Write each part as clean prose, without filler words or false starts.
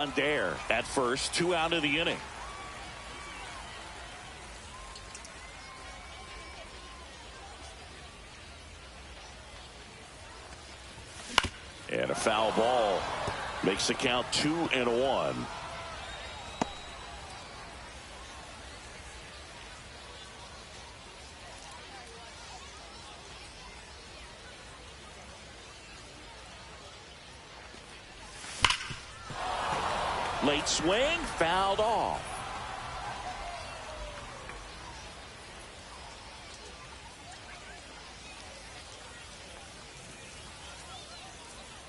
On Dare at first, 2 out of the inning. And a foul ball makes the count 2-1. Late swing, fouled off.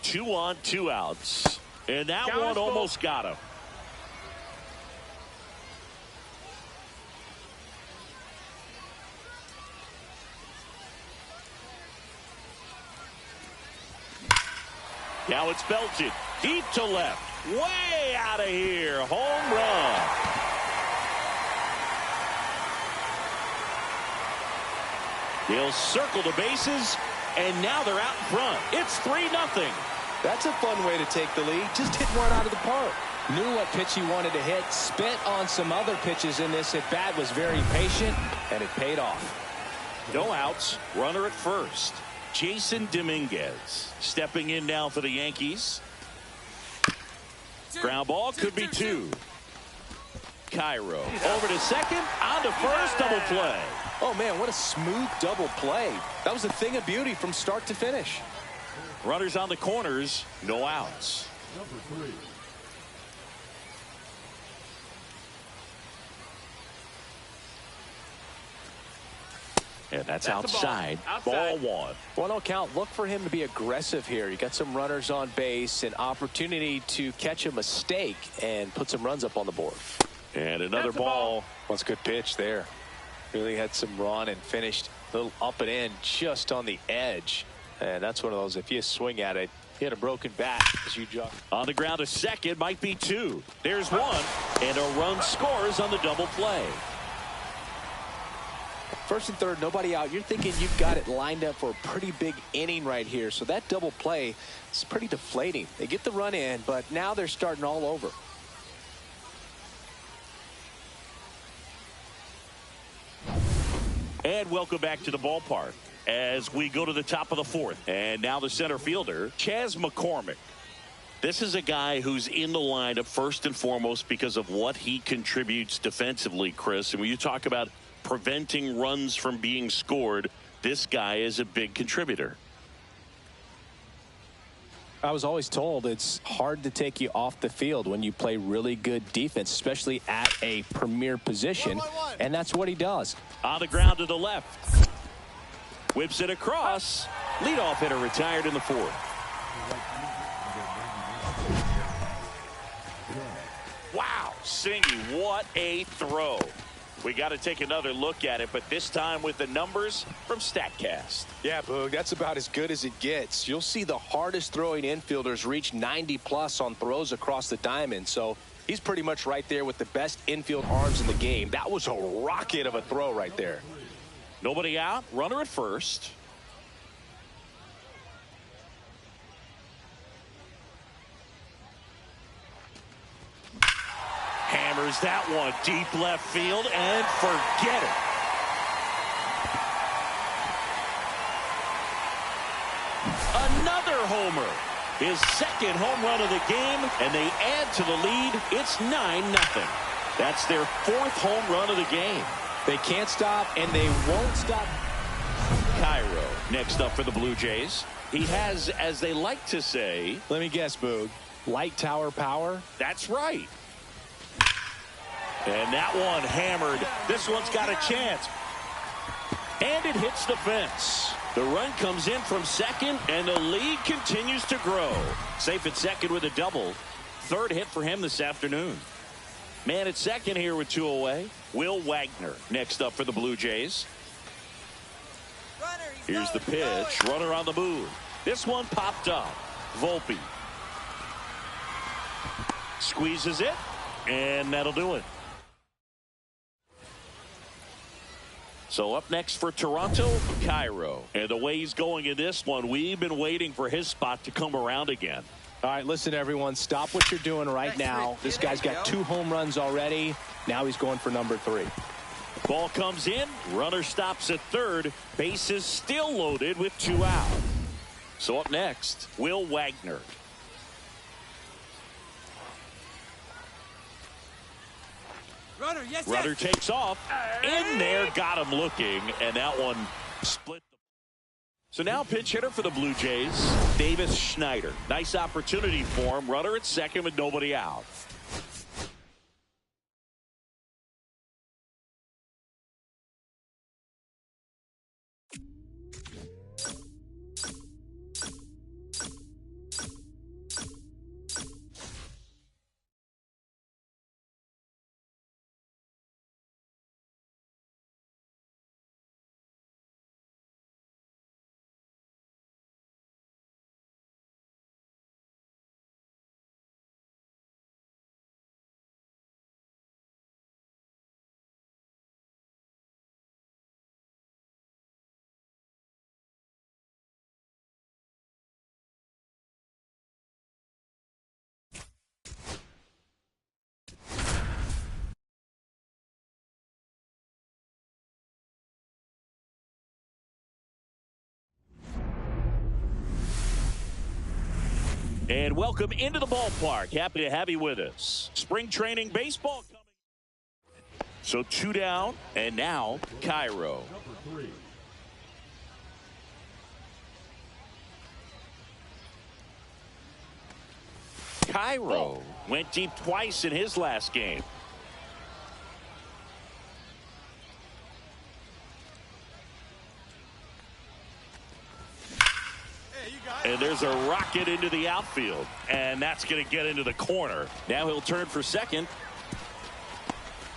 Two on, 2 outs. And that one almost got him. Now it's belted deep to left. Way out of here. Home run. He'll circle the bases, and now they're out in front. It's 3-0. That's a fun way to take the lead. Just hit one out of the park. Knew what pitch he wanted to hit. Spent on some other pitches in this at bat. Was very patient, and it paid off. No outs. Runner at first. Jason Dominguez stepping in now for the Yankees. Ground ball could be 2. Cairo over to second, on to first, double play. Oh man, what a smooth double play. That was a thing of beauty from start to finish. Runners on the corners, no outs. Number 3. And that's outside. Ball 1. 1-0 count. Look for him to be aggressive here. You got some runners on base, an opportunity to catch a mistake and put some runs up on the board. And another ball. That's a good pitch there. Really had some run and finished a little up and in just on the edge. And that's one of those, if you swing at it, hit a broken bat as you jog. On the ground to second, might be 2. There's 1, and a run scores on the double play. First and third, nobody out. You're thinking you've got it lined up for a pretty big inning right here. So that double play is pretty deflating. They get the run in, but now they're starting all over. And welcome back to the ballpark as we go to the top of the 4th. And now the center fielder, Chas McCormick. This is a guy who's in the lineup first and foremost because of what he contributes defensively, Chris. And when you talk about preventing runs from being scored, this guy is a big contributor. I was always told it's hard to take you off the field when you play really good defense, especially at a premier position. And that's what he does. On the ground to the left. Whips it across. Leadoff hitter retired in the 4th. Wow, Singy, what a throw. We got to take another look at it, but this time with the numbers from StatCast. Yeah, Boog, that's about as good as it gets. You'll see the hardest throwing infielders reach 90+ on throws across the diamond, so he's pretty much right there with the best infield arms in the game. That was a rocket of a throw right there. Nobody out, runner at first. Hammers that one deep left field and forget it. Another homer. His second home run of the game, and they add to the lead. It's 9-0. That's their 4th home run of the game. They can't stop, and they won't stop. Cairo next up for the Blue Jays. He has, as they like to say, let me guess, Boog, light tower power? That's right. And that one hammered. This one's got a chance. And it hits the fence. The run comes in from second, and the lead continues to grow. Safe at second with a double. 3rd hit for him this afternoon. Man at second here with 2 away. Will Wagner next up for the Blue Jays. Here's the pitch. Runner on the move. This one popped up. Volpe squeezes it, and that'll do it. So up next for Toronto, Cairo. And the way he's going in this one, we've been waiting for his spot to come around again. All right, listen, everyone. Stop what you're doing right now. This guy's got 2 home runs already. Now he's going for number 3. Ball comes in. Runner stops at third. Bases still loaded with 2 out. So up next, Will Wagner. Runner takes off. In there, got him looking, and that one split. So now pitch hitter for the Blue Jays, Davis Schneider. Nice opportunity for him. Runner at second with nobody out. And welcome into the ballpark. Happy to have you with us. Spring training baseball coming. So 2 down, and now Cairo. Cairo went deep twice in his last game. And there's a rocket into the outfield, and that's going to get into the corner. Now he'll turn for second.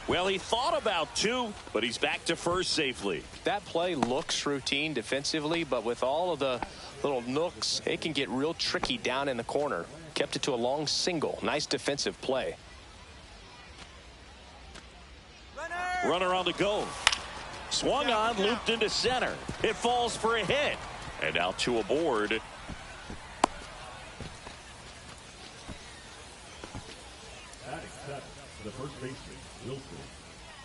Well, he thought about 2, but he's back to first safely. That play looks routine defensively, but with all of the little nooks, it can get real tricky down in the corner. Kept it to a long single. Nice defensive play. Runner on the go. Swung on, looped into center. It falls for a hit. And now 2 aboard. The first baseman, Wilson.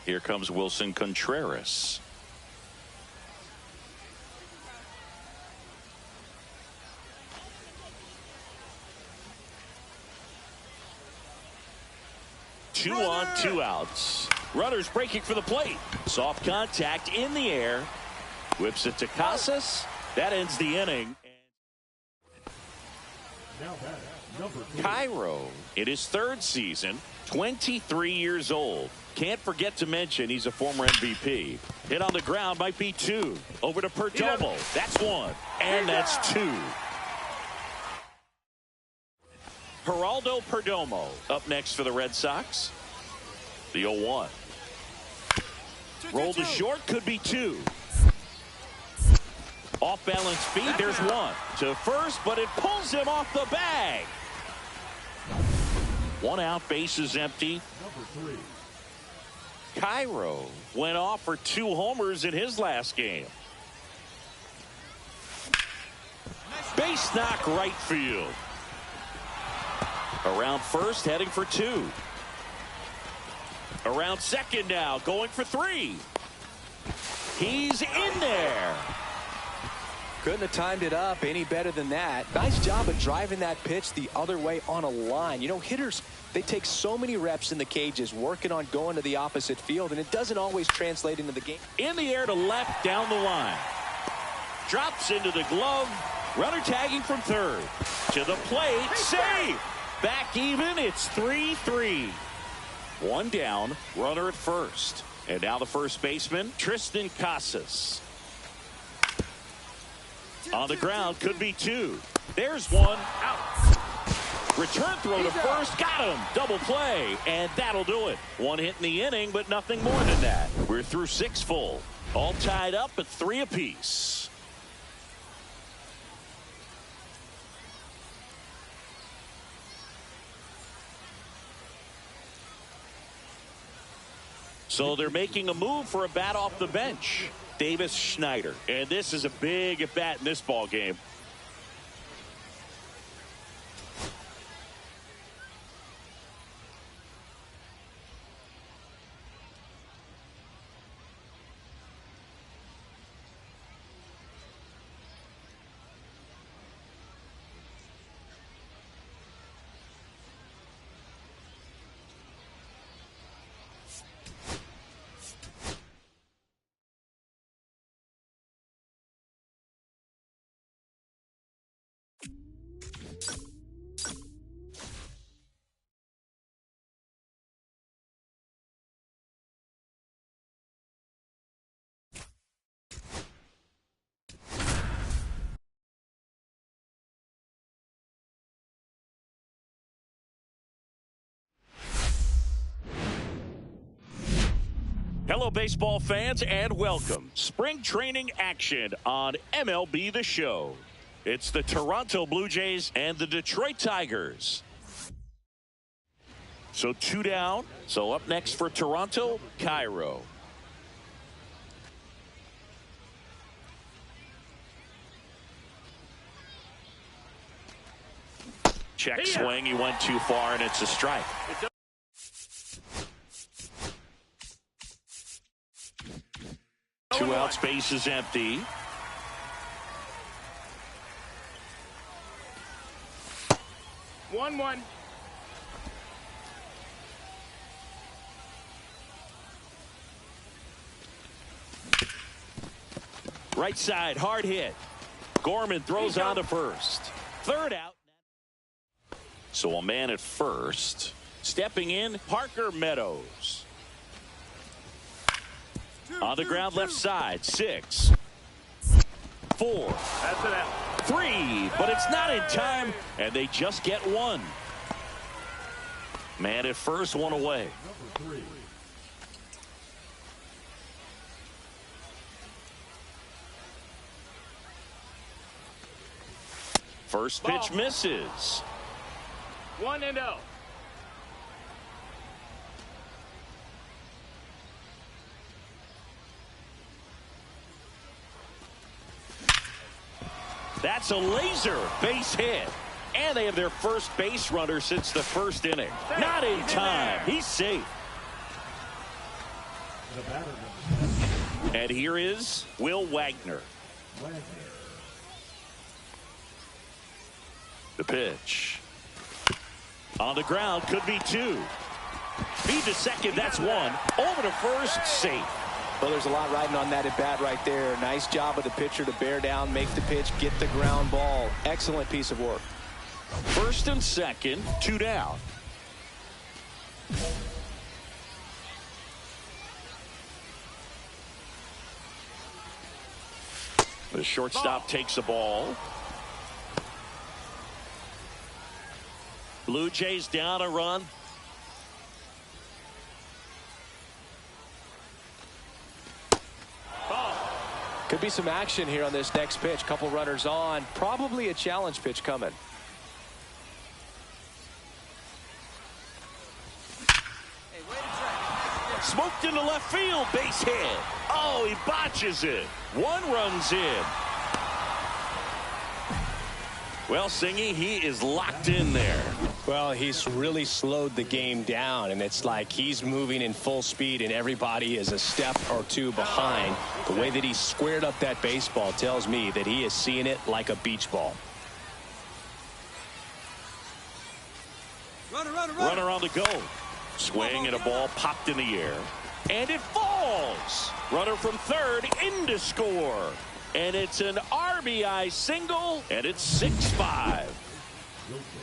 Here comes Wilson Contreras. Two on, 2 outs. Runners breaking for the plate. Soft contact in the air. Whips it to Casas. That ends the inning. Now batting, number 3. Cairo in his 3rd season, 23 years old. Can't forget to mention he's a former MVP. Hit on the ground might be 2. Over to Perdomo. That's 1. And that's 2. Geraldo Perdomo up next for the Red Sox. The 0-1. Roll to short, could be 2. Off balance feed, there's 1. To first, but it pulls him off the bag. 1 out, bases empty. Number 3. Cairo went off for 2 homers in his last game. Base knock right field. Around first, heading for 2. Around second now, going for 3. He's in there. Couldn't have timed it up any better than that. Nice job of driving that pitch the other way on a line. You know, hitters, they take so many reps in the cages working on going to the opposite field, and it doesn't always translate into the game. In the air to left, down the line. Drops into the glove. Runner tagging from third. To the plate, save. Back even, it's 3-3. 1 down, runner at first. And now the first baseman, Triston Casas. On the ground, could be 2. There's 1 out. Return throw to first, got him. Double play, and that'll do it. 1 hit in the inning, but nothing more than that. We're through 6 full. All tied up at 3 apiece. So they're making a move for a bat off the bench. Davis Schneider. And this is a big at bat in this ball game. Hello, baseball fans, and welcome. Spring training action on MLB The Show. It's the Toronto Blue Jays and the Detroit Tigers. So 2 down. So up next for Toronto, Cairo. Check swing. He went too far, and it's a strike. 2 outs, base is empty. One. Right side, hard hit. Gorman throws on to first. 3rd out. So a man at first. Stepping in, Parker Meadows. On the ground, left side, 6, 4, That's it out. 3, but it's not in time, and they just get 1. Man at first, 1 away. Number 3. First pitch misses. 1-0. That's a laser base hit. And they have their first base runner since the 1st inning. Not in time. He's safe. The batter number 7. And here is Will Wagner. Wagner. The pitch. On the ground, could be 2. Feed to second, that's 1. Over to first, safe. Well, there's a lot riding on that at bat right there. Nice job of the pitcher to bear down, make the pitch, get the ground ball. Excellent piece of work. 1st and 2nd, 2 down. The shortstop takes the ball. Blue Jays down a run. Could be some action here on this next pitch. Couple runners on. Probably a challenge pitch coming. Smoked into left field, base hit. Oh, he botches it. 1 runs in. Well, Singy, he is locked in there. Well, he's really slowed the game down, and it's like he's moving in full speed, and everybody is a step or 2 behind. The way that he squared up that baseball tells me that he is seeing it like a beach ball. Runner on the go. Swing and a ball popped in the air. And it falls. Runner from 3rd in to score. And it's an RBI single, and it's 6-5.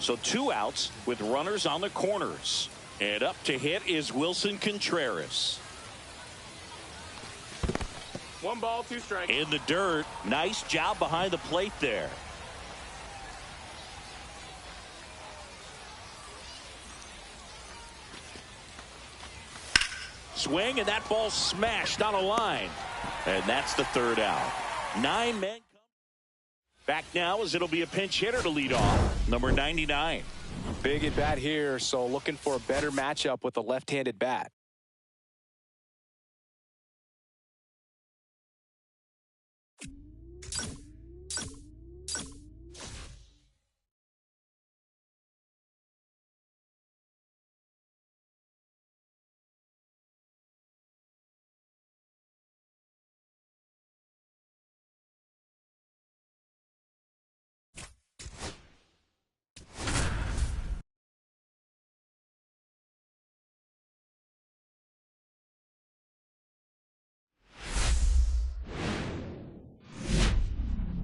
So 2 outs with runners on the corners. And up to hit is Wilson Contreras. 1 ball, 2 strikes. In the dirt. Nice job behind the plate there. Swing, and that ball smashed on a line. And that's the 3rd out. 9 men come back now as it'll be a pinch hitter to lead off. Number 99. Big at bat here, so looking for a better matchup with a left-handed bat.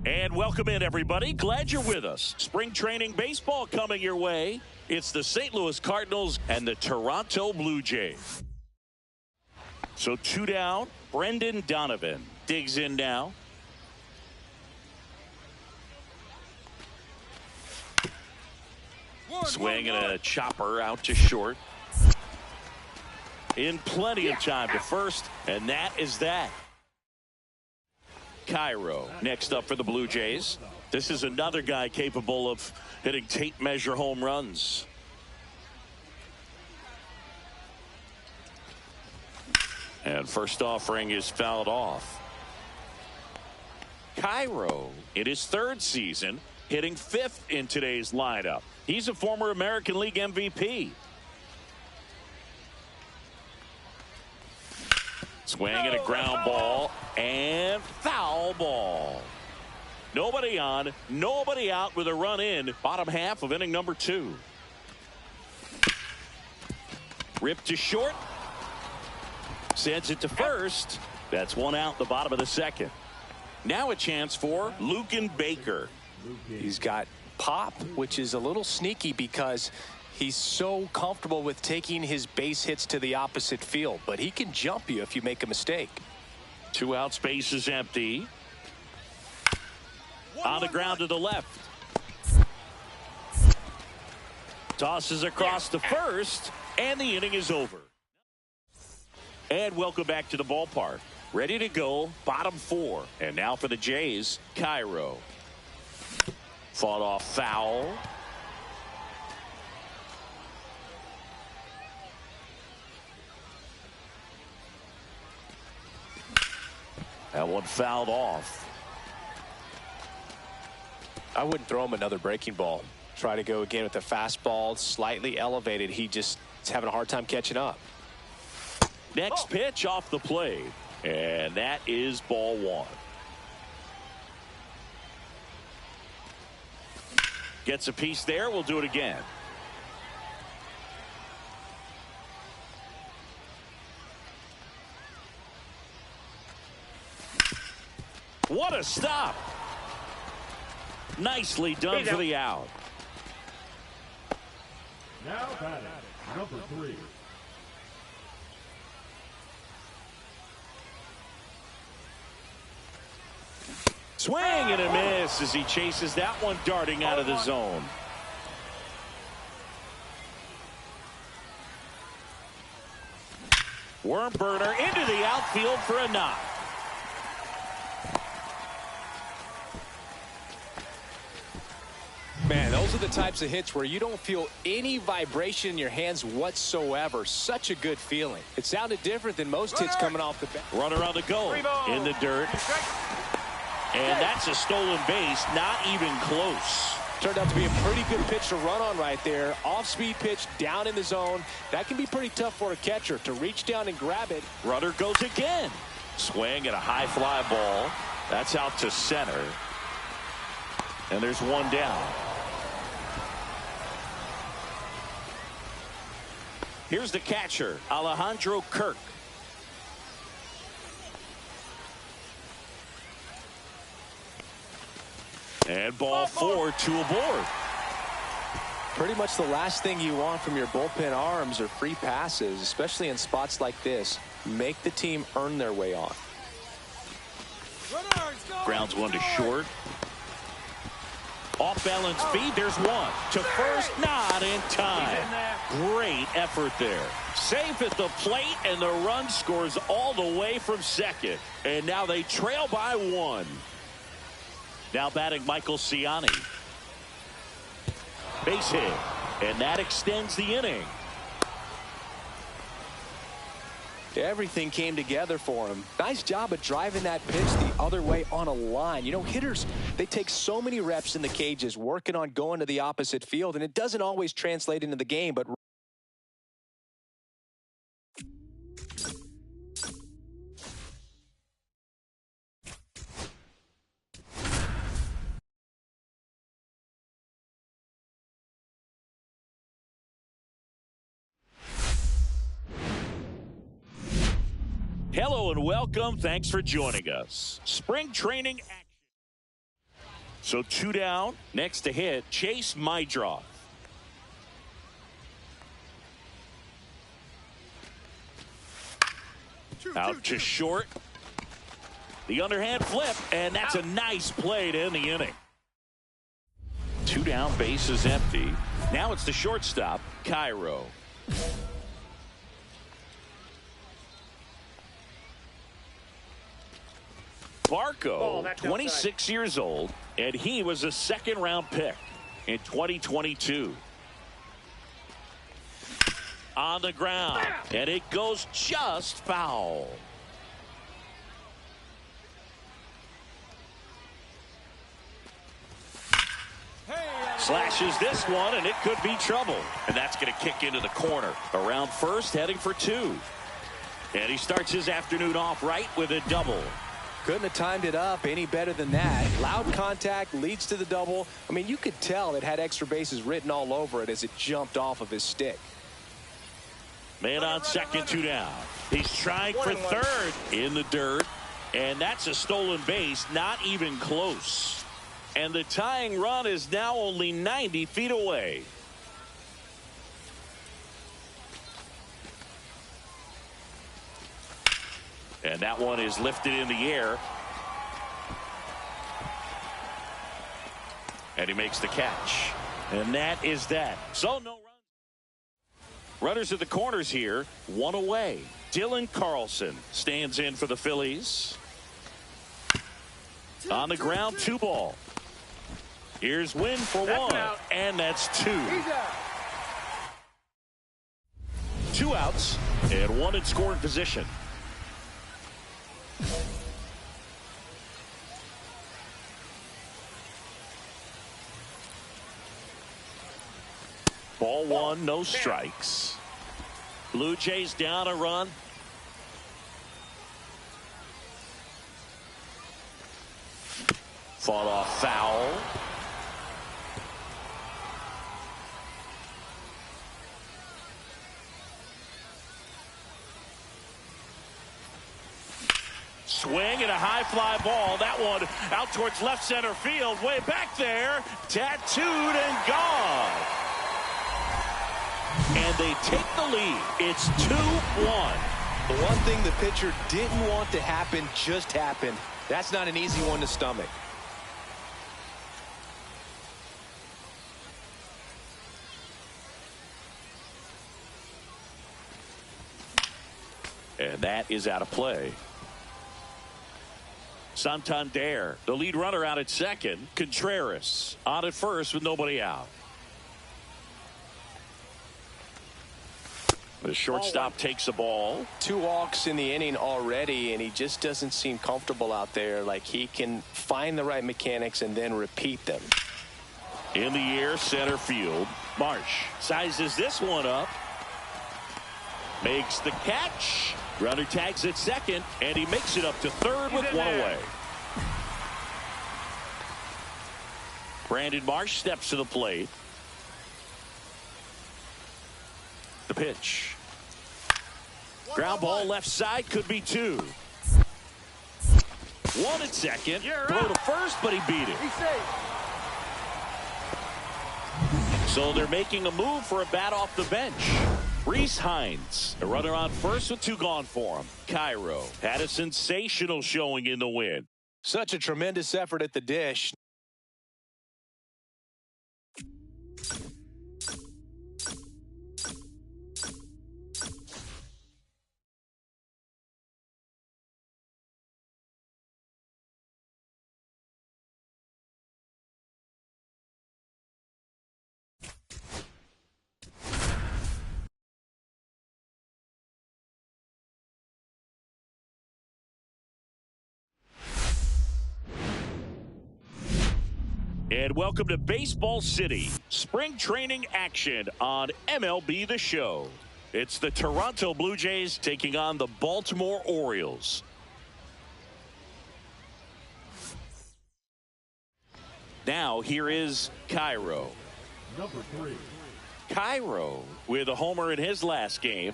And welcome in, everybody. Glad you're with us. Spring training baseball coming your way. It's the St. Louis Cardinals and the Toronto Blue Jays. So 2 down. Brendan Donovan digs in now. Swing and a chopper out to short. in plenty of time to first, and that is that. Cairo next up for the Blue Jays. This is another guy capable of hitting tape measure home runs. And first offering is fouled off. Cairo in his third season, hitting 5th in today's lineup. He's a former American League MVP. Swinging a ground ball and foul ball. Nobody on, nobody out with a run in. Bottom half of inning number 2. Ripped to short. Sends it to first. That's one out the bottom of the second. Now a chance for Luken Baker. He's got pop, which is a little sneaky because he's so comfortable with taking his base hits to the opposite field, but he can jump you if you make a mistake. 2 out, space is empty. On the ground to the left. Tosses across to first, and the inning is over. And welcome back to the ballpark. Ready to go, bottom 4. And now for the Jays, Cairo. Fought off foul. That one fouled off. I wouldn't throw him another breaking ball. Try to go again with the fastball, slightly elevated. He just is having a hard time catching up. Next pitch off the plate. And that is ball 1. Gets a piece there. We'll do it again. What a stop. Nicely done for the out. Now batting, number 3. Swing and a miss as he chases that one darting out of the zone. Worm burner into the outfield for a knock. Man, those are the types of hits where you don't feel any vibration in your hands whatsoever. Such a good feeling. It sounded different than most hits coming off the bat. Runner on the go in the dirt. And that's a stolen base, not even close. Turned out to be a pretty good pitch to run on right there. Off-speed pitch down in the zone. That can be pretty tough for a catcher to reach down and grab it. Runner goes again. Swing at a high fly ball. That's out to center. And there's one down. Here's the catcher, Alejandro Kirk. And ball 4, 2 aboard. Pretty much the last thing you want from your bullpen arms are free passes, especially in spots like this. Make the team earn their way on. Grounds one to short. Off balance feed. There's one to first. Not in time. Great effort there. Safe at the plate, and the run scores all the way from second. And now they trail by 1. Now batting Michael Ciani. Base hit. And that extends the inning. Everything came together for him. Nice job of driving that pitch the other way on a line. You know, hitters, they take so many reps in the cages working on going to the opposite field, and it doesn't always translate into the game, but Hello and welcome. Thanks for joining us. Spring training action. So 2 down. Next to hit, Chase Meidroth. Out to short. The underhand flip, and that's a nice play to end the inning. 2 down, base is empty. Now it's the shortstop, Cairo. Barco, 26 years old, and he was a second-round pick in 2022. On the ground, and it goes just foul. Slashes this one, and it could be trouble. And that's going to kick into the corner. Around first, heading for two. And he starts his afternoon off right with a double. Couldn't have timed it up any better than that. Loud contact leads to the double. I mean, you could tell it had extra bases written all over it as it jumped off of his stick. Man on second, two down. He's trying for third in the dirt. And that's a stolen base, not even close. And the tying run is now only 90 feet away. And that one is lifted in the air. And he makes the catch. And that is that. So no runs. Runners at the corners here, one away. Dylan Carlson stands in for the Phillies. On the ground, 2 ball. Here's Wynn for one, and that's 2. 2 outs, and 1 in scoring position. Ball 1, no strikes. Blue Jays down a run. Fought off foul. Swing and a high fly ball. That one out towards left center field. Way back there. Tattooed and gone. And they take the lead. It's 2-1. The one thing the pitcher didn't want to happen just happened. That's not an easy one to stomach. And that is out of play. Santander, the lead runner, out at second. Contreras on at first with nobody out. The shortstop takes the ball. 2 walks in the inning already, and he just doesn't seem comfortable out there. Like he can find the right mechanics and then repeat them. In the air, center field. Marsh sizes this one up. Makes the catch. Runner tags at second, and he makes it up to third with 1 away. Brandon Marsh steps to the plate. The pitch. Ground ball left side, could be 2. 1 at second. Throw to first, but he beat it. So they're making a move for a bat off the bench. Reese Hines, a runner on first with 2 gone for him. Cairo had a sensational showing in the win. Such a tremendous effort at the dish. And welcome to Baseball City. Spring training action on MLB The Show. It's the Toronto Blue Jays taking on the Baltimore Orioles. Now here is Cairo. Number 3. Cairo with a homer in his last game.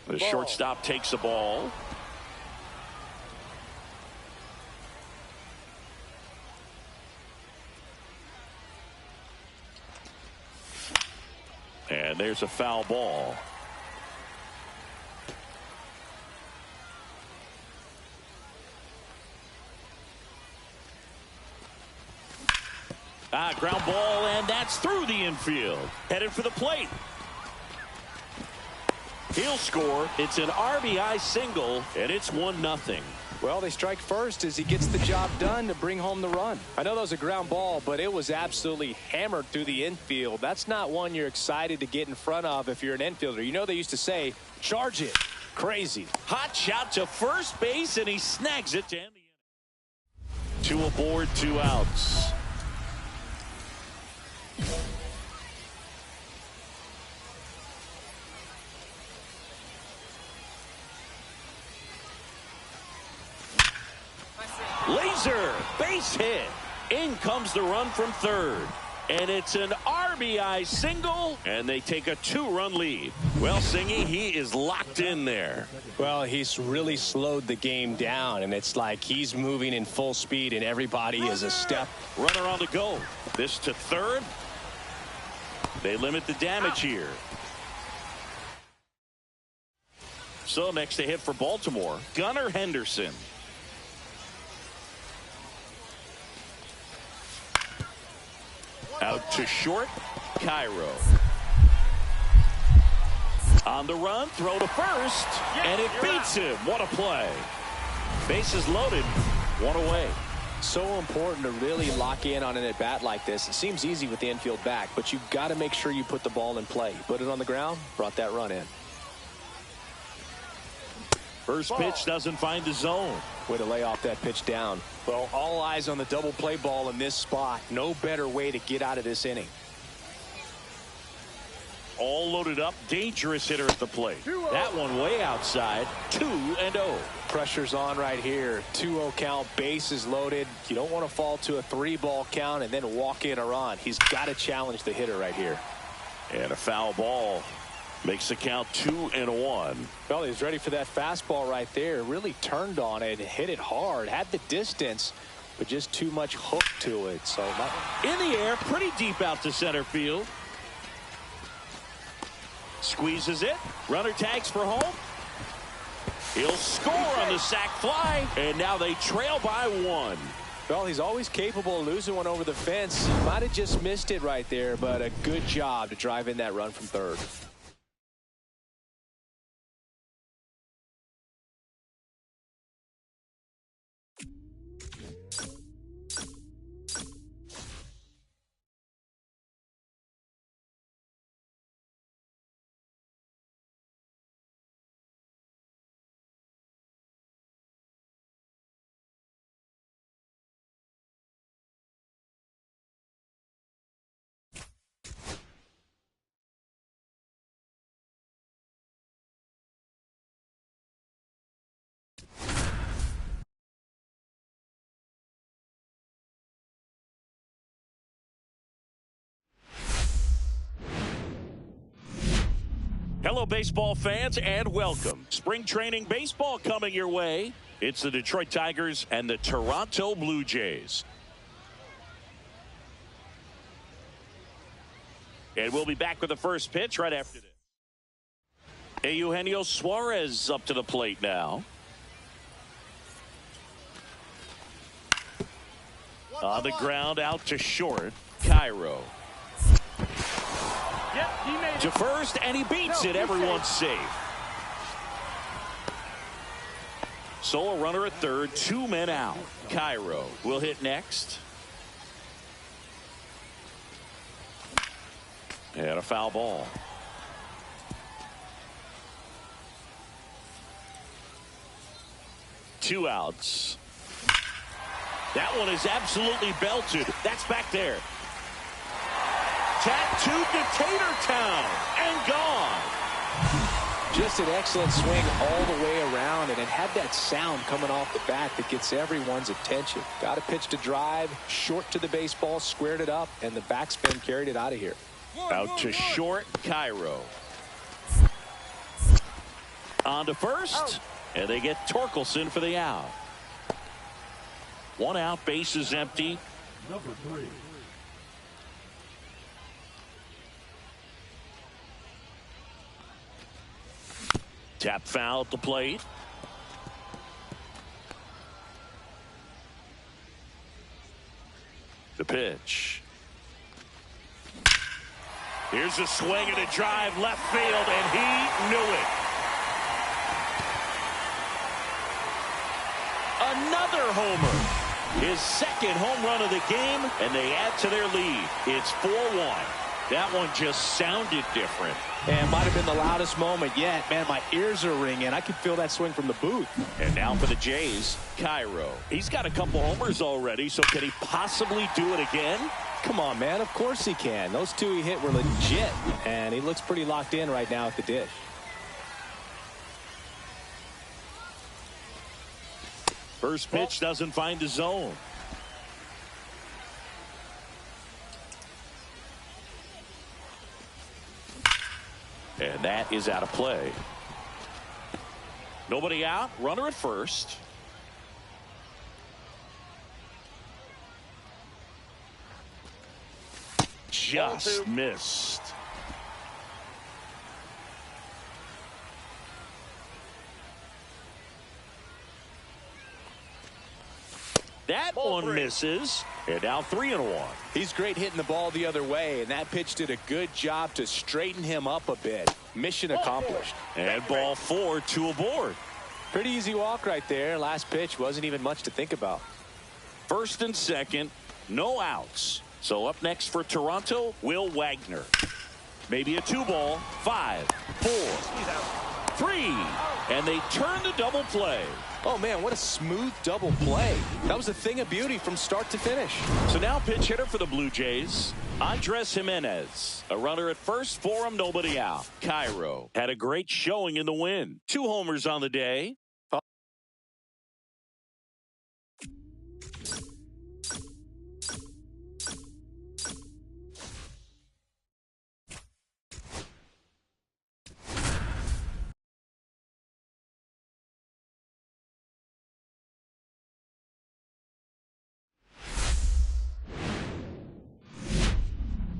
The shortstop takes the ball. And there's a foul ball. Ground ball, and that's through the infield. Headed for the plate. He'll score. It's an RBI single, and it's 1-0. Well, they strike first as he gets the job done to bring home the run. I know that was a ground ball, but it was absolutely hammered through the infield. That's not one you're excited to get in front of if you're an infielder. You know they used to say, charge it. Crazy. Hot shot to first base, and he snags it to end the inning. 2 aboard, 2 outs. Laser, base hit. In comes the run from third. And it's an RBI single, and they take a 2-run lead. Well, Singy, he is locked in there. Well, he's really slowed the game down, and it's like he's moving in full speed, and everybody is a step. Runner on the go. This to third. They limit the damage here. So next to hit for Baltimore, Gunnar Henderson. Out to short, Cairo. On the run, throw to first, and it beats him. What a play. Bases loaded, 1 away. So important to really lock in on an at-bat like this. It seems easy with the infield back, but you've got to make sure you put the ball in play. Put it on the ground, brought that run in. First pitch doesn't find the zone. Way to lay off that pitch down. Well, all eyes on the double play ball in this spot. No better way to get out of this inning. All loaded up, dangerous hitter at the plate. That one way outside, 2-0. Pressure's on right here. 2-0 count, bases loaded. You don't want to fall to a 3-ball count and then walk in a run. He's got to challenge the hitter right here. And a foul ball makes the count 2-1. Well, he's ready for that fastball right there. Really turned on it and hit it hard. Had the distance, but just too much hook to it. So in the air, pretty deep out to center field. Squeezes it. Runner tags for home. He'll score on the sac fly, and now they trail by 1. Well, he's always capable of losing one over the fence. He might have just missed it right there, but a good job to drive in that run from third. Hello, baseball fans, and welcome. Spring training baseball coming your way. It's the Detroit Tigers and the Toronto Blue Jays. And we'll be back with the first pitch right after this. Eugenio Suarez up to the plate now. On the ground, out to short, Cairo. Yep, he made it. To first, and he beats it. Everyone's safe. So a runner at third, 2 men out. Cairo will hit next. And a foul ball. Two outs. That one is absolutely belted. That's back there. Tattooed to Tatertown and gone. Just an excellent swing all the way around, and it had that sound coming off the bat that gets everyone's attention. Got a pitch to drive, short to the baseball, squared it up, and the backspin carried it out of here. Out to short, Cairo. On to first, and they get Torkelson for the out. 1 out, bases empty. Number 3. Tap foul at the plate. The pitch. Here's a swing and a drive left field, and he knew it. Another homer. His second home run of the game, and they add to their lead. It's 4-1. That one just sounded different. And might have been the loudest moment yet. Man, my ears are ringing. I could feel that swing from the booth. And now for the Jays, Cairo. He's got a couple homers already, so can he possibly do it again? Come on, man. Of course he can. Those two he hit were legit. And he looks pretty locked in right now at the dish. First pitch doesn't find the zone. And that is out of play. Nobody out. Runner at first. Just missed. That one misses. And now 3-1. He's great hitting the ball the other way, and that pitch did a good job to straighten him up a bit. Mission accomplished. And ball 4, 2 aboard. Pretty easy walk right there. Last pitch wasn't even much to think about. First and second, no outs. So up next for Toronto, Will Wagner. Maybe a 2-ball. 5, 4, 3. And they turn the double play. Oh, man, what a smooth double play. That was a thing of beauty from start to finish. So now pitch hitter for the Blue Jays, Andres Jimenez. A runner at first for him, nobody out. Cairo had a great showing in the win. 2 homers on the day.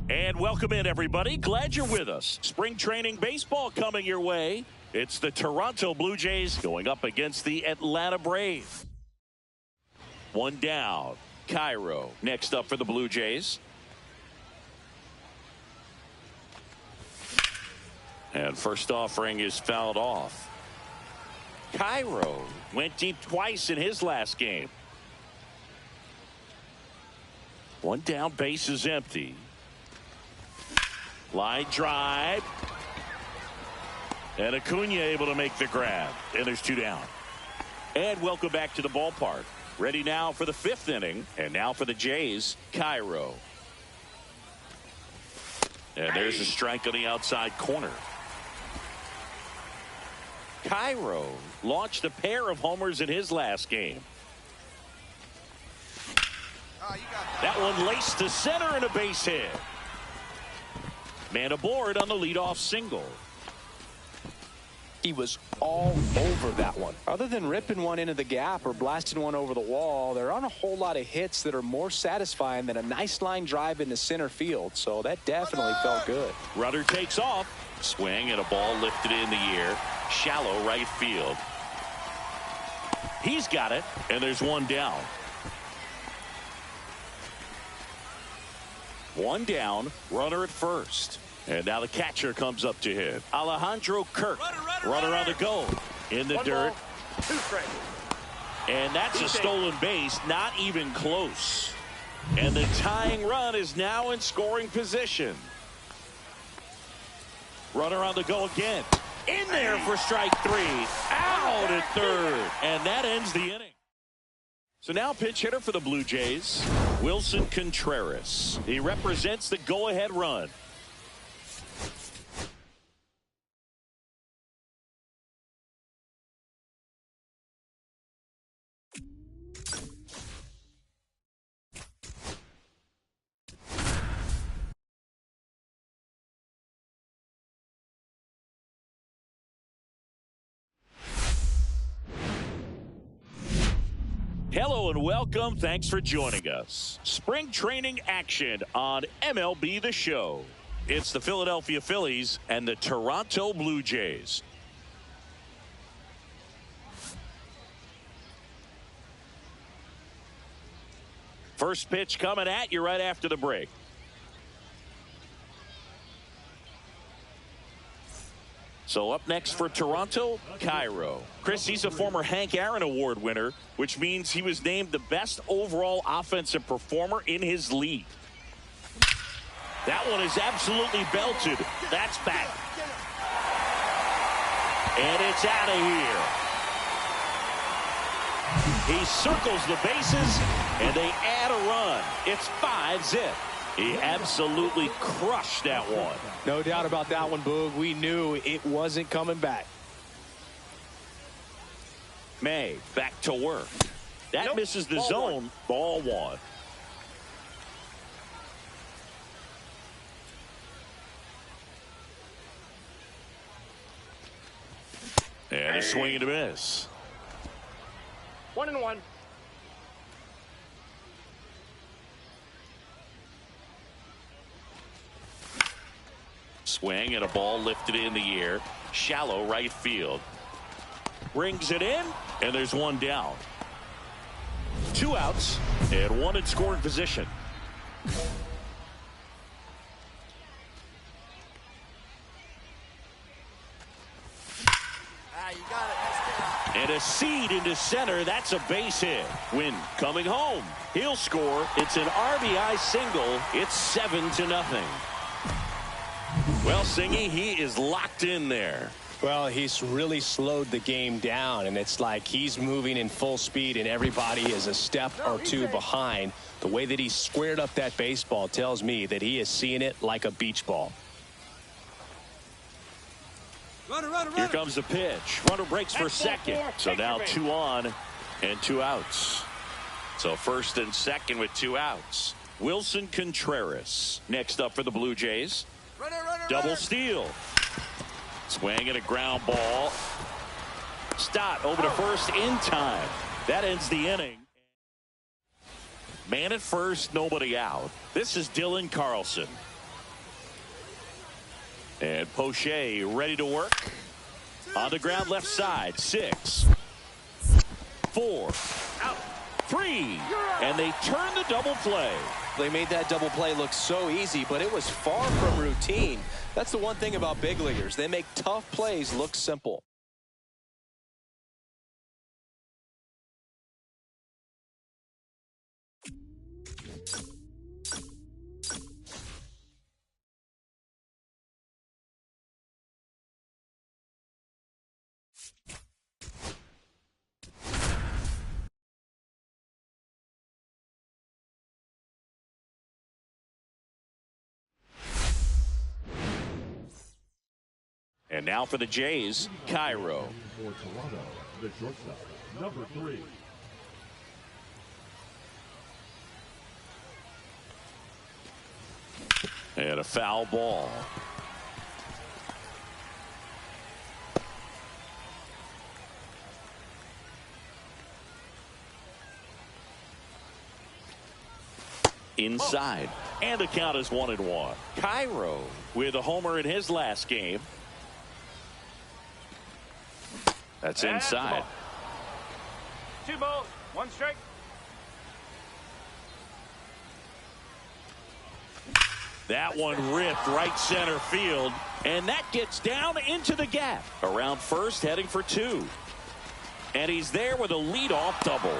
And welcome in, everybody. Glad you're with us. Spring training baseball coming your way. It's the Toronto Blue Jays going up against the Atlanta Braves. 1 down. Cairo next up for the Blue Jays. And first offering is fouled off. Cairo went deep twice in his last game. 1 down, base is empty. Line drive. And Acuna able to make the grab. And there's 2 down. And welcome back to the ballpark. Ready now for the 5th inning. And now for the Jays, Cairo. And there's a strike on the outside corner. Cairo launched a pair of homers in his last game. That one laced to center and a base hit. Man aboard on the leadoff single. He was all over that one. Other than ripping one into the gap or blasting one over the wall, there aren't a whole lot of hits that are more satisfying than a nice line drive into center field. So that definitely felt good. Rudder takes off. Swing and a ball lifted in the air. Shallow right field. He's got it. And there's 1 down. 1 down, runner at first. And now the catcher comes up to hit. Alejandro Kirk, runner on the go. In the 1 dirt. ball, 2 strikes. And that's a stolen base, not even close. And the tying run is now in scoring position. Runner on the go again. In there for strike 3. Out at third. And that ends the inning. So now pitch hitter for the Blue Jays, Wilson Contreras. He represents the go-ahead run. Hello and welcome. Thanks for joining us. Spring training action on MLB The Show. It's the Philadelphia Phillies and the Toronto Blue Jays. First pitch coming at you right after the break. So up next for Toronto, Cairo. Chris, he's a former Hank Aaron Award winner, which means he was named the best overall offensive performer in his league. That one is absolutely belted. That's back. And it's out of here. He circles the bases, and they add a run. It's 5-zip. He absolutely crushed that one. No doubt about that one, Boog. We knew it wasn't coming back. May back to work. That misses the zone. Ball one. And a swing and a miss. 1-1. Swing and a ball lifted in the air. Shallow right field. Brings it in, and there's one down. 2 outs and 1 in scoring position. And a seed into center. That's a base hit. Wynn coming home. He'll score. It's an RBI single. It's 7-0. Well, Singy, he is locked in there. Well, he's really slowed the game down, and it's like he's moving in full speed, and everybody is a step or two behind. The way that he squared up that baseball tells me that he is seeing it like a beach ball. Here comes the pitch. Runner breaks for second. So now 2 on and 2 outs. So first and second with 2 outs. Wilson Contreras next up for the Blue Jays. Double steal. Swing and a ground ball. Stott over to first in time. That ends the inning. Man at first, nobody out. This is Dylan Carlson. And Poche ready to work. On the ground left side. 6, 4, 3. And they turn the double play. They made that double play look so easy, but it was far from routine. That's the one thing about big leaguers. They make tough plays look simple. And now for the Jays, Cairo. For Toronto, the shortstop, number 3. And a foul ball. Inside. And the count is 1-1. Cairo with a homer in his last game. That's inside. 2 balls, 1 strike. That one ripped right center field, and that gets down into the gap. Around first, heading for 2. And he's there with a leadoff double.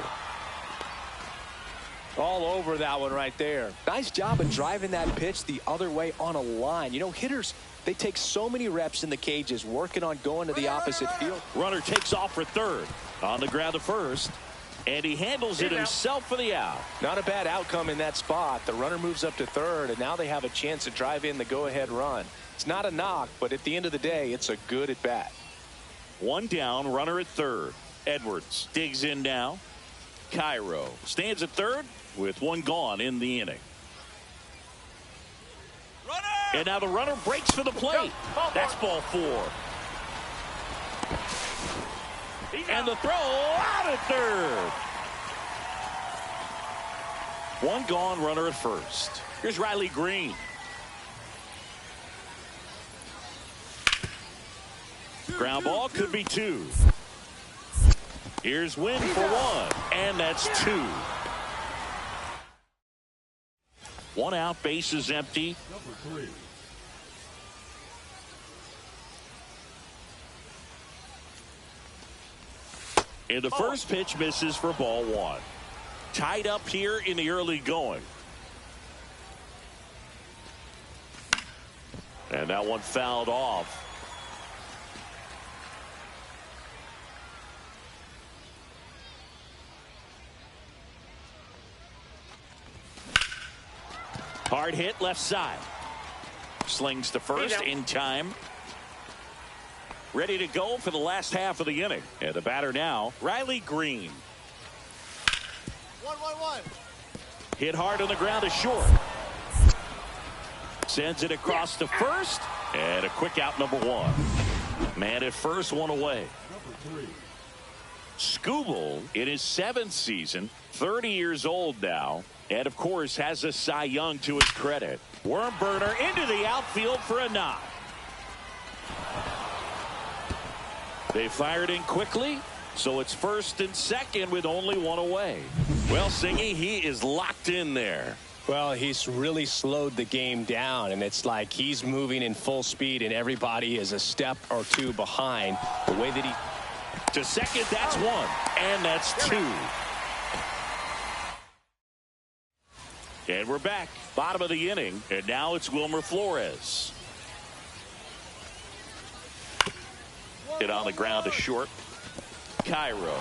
All over that one right there. Nice job of driving that pitch the other way on a line. You know, hitters, they take so many reps in the cages working on going to the opposite field. Runner takes off for third. On the ground to first. And he handles it himself for the out. Not a bad outcome in that spot. The runner moves up to third, and now they have a chance to drive in the go-ahead run. It's not a knock, but at the end of the day, it's a good at-bat. 1 down, runner at third. Edwards digs in now. Cairo stands at third with 1 gone in the inning. Runner! And now the runner breaks for the plate. That's ball 4. And the throw out at third. 1 gone, runner at first. Here's Riley Green. Ground ball could be 2. Here's Wynn for 1. And that's 2. 1 out, bases empty. Number 3. And the first pitch misses for ball one. Tied up here in the early going. And that one fouled off. Hard hit left side. Slings to first in time. Ready to go for the last half of the inning. And the batter now, Riley Green. 1-1-1. Hit hard on the ground to short. Sends it across to first. And a quick out, number one. Man at first, one away. Skubal in his 7th season, 30 years old now. And, of course, has a Cy Young to his credit. Worm burner into the outfield for a knock. They fired in quickly, so it's first and second with only one away. Well, Singy, he is locked in there. Well, he's really slowed the game down, and it's like he's moving in full speed, and everybody is a step or two behind. The way that he... To second, that's one, and that's two. And we're back, bottom of the inning, and now it's Wilmer Flores. Hit on the ground to short. Cairo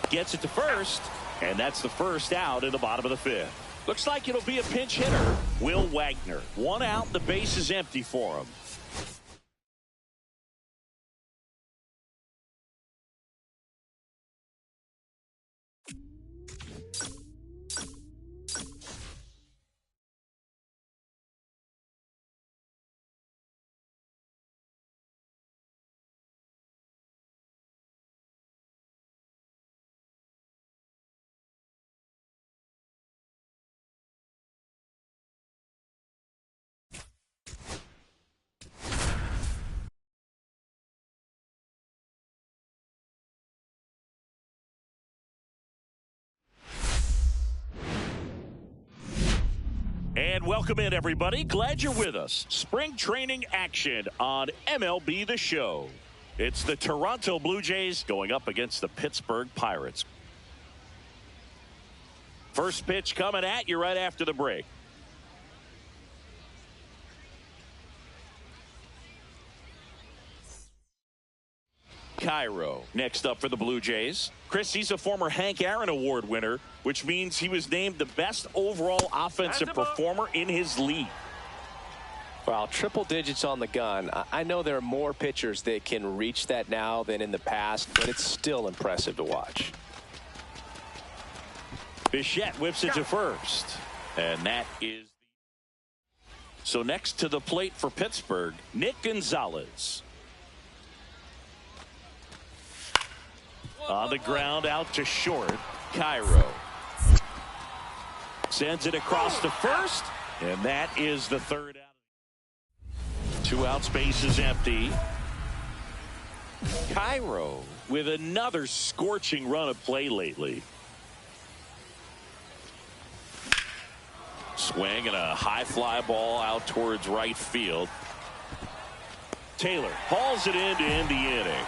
gets it to first, and that's the first out in the bottom of the 5th. Looks like it'll be a pinch hitter, Will Wagner. One out, the base is empty for him. And welcome in, everybody. Glad you're with us. Spring training action on MLB The Show. It's the Toronto Blue Jays going up against the Pittsburgh Pirates. First pitch coming at you right after the break. Cairo next up for the Blue Jays. Chris, he's a former Hank Aaron Award winner, which means he was named the best overall offensive performer in his league. Well, triple digits on the gun. I know there are more pitchers that can reach that now than in the past, but it's still impressive to watch. Bichette whips it to first, and that is. So next to the plate for Pittsburgh, Nick Gonzalez. On the ground out to short. Cairo sends it across to first, and that is the third out. 2 outs, base is empty. Cairo with another scorching run of play lately. Swing and a high fly ball out towards right field. Taylor hauls it in to end the inning.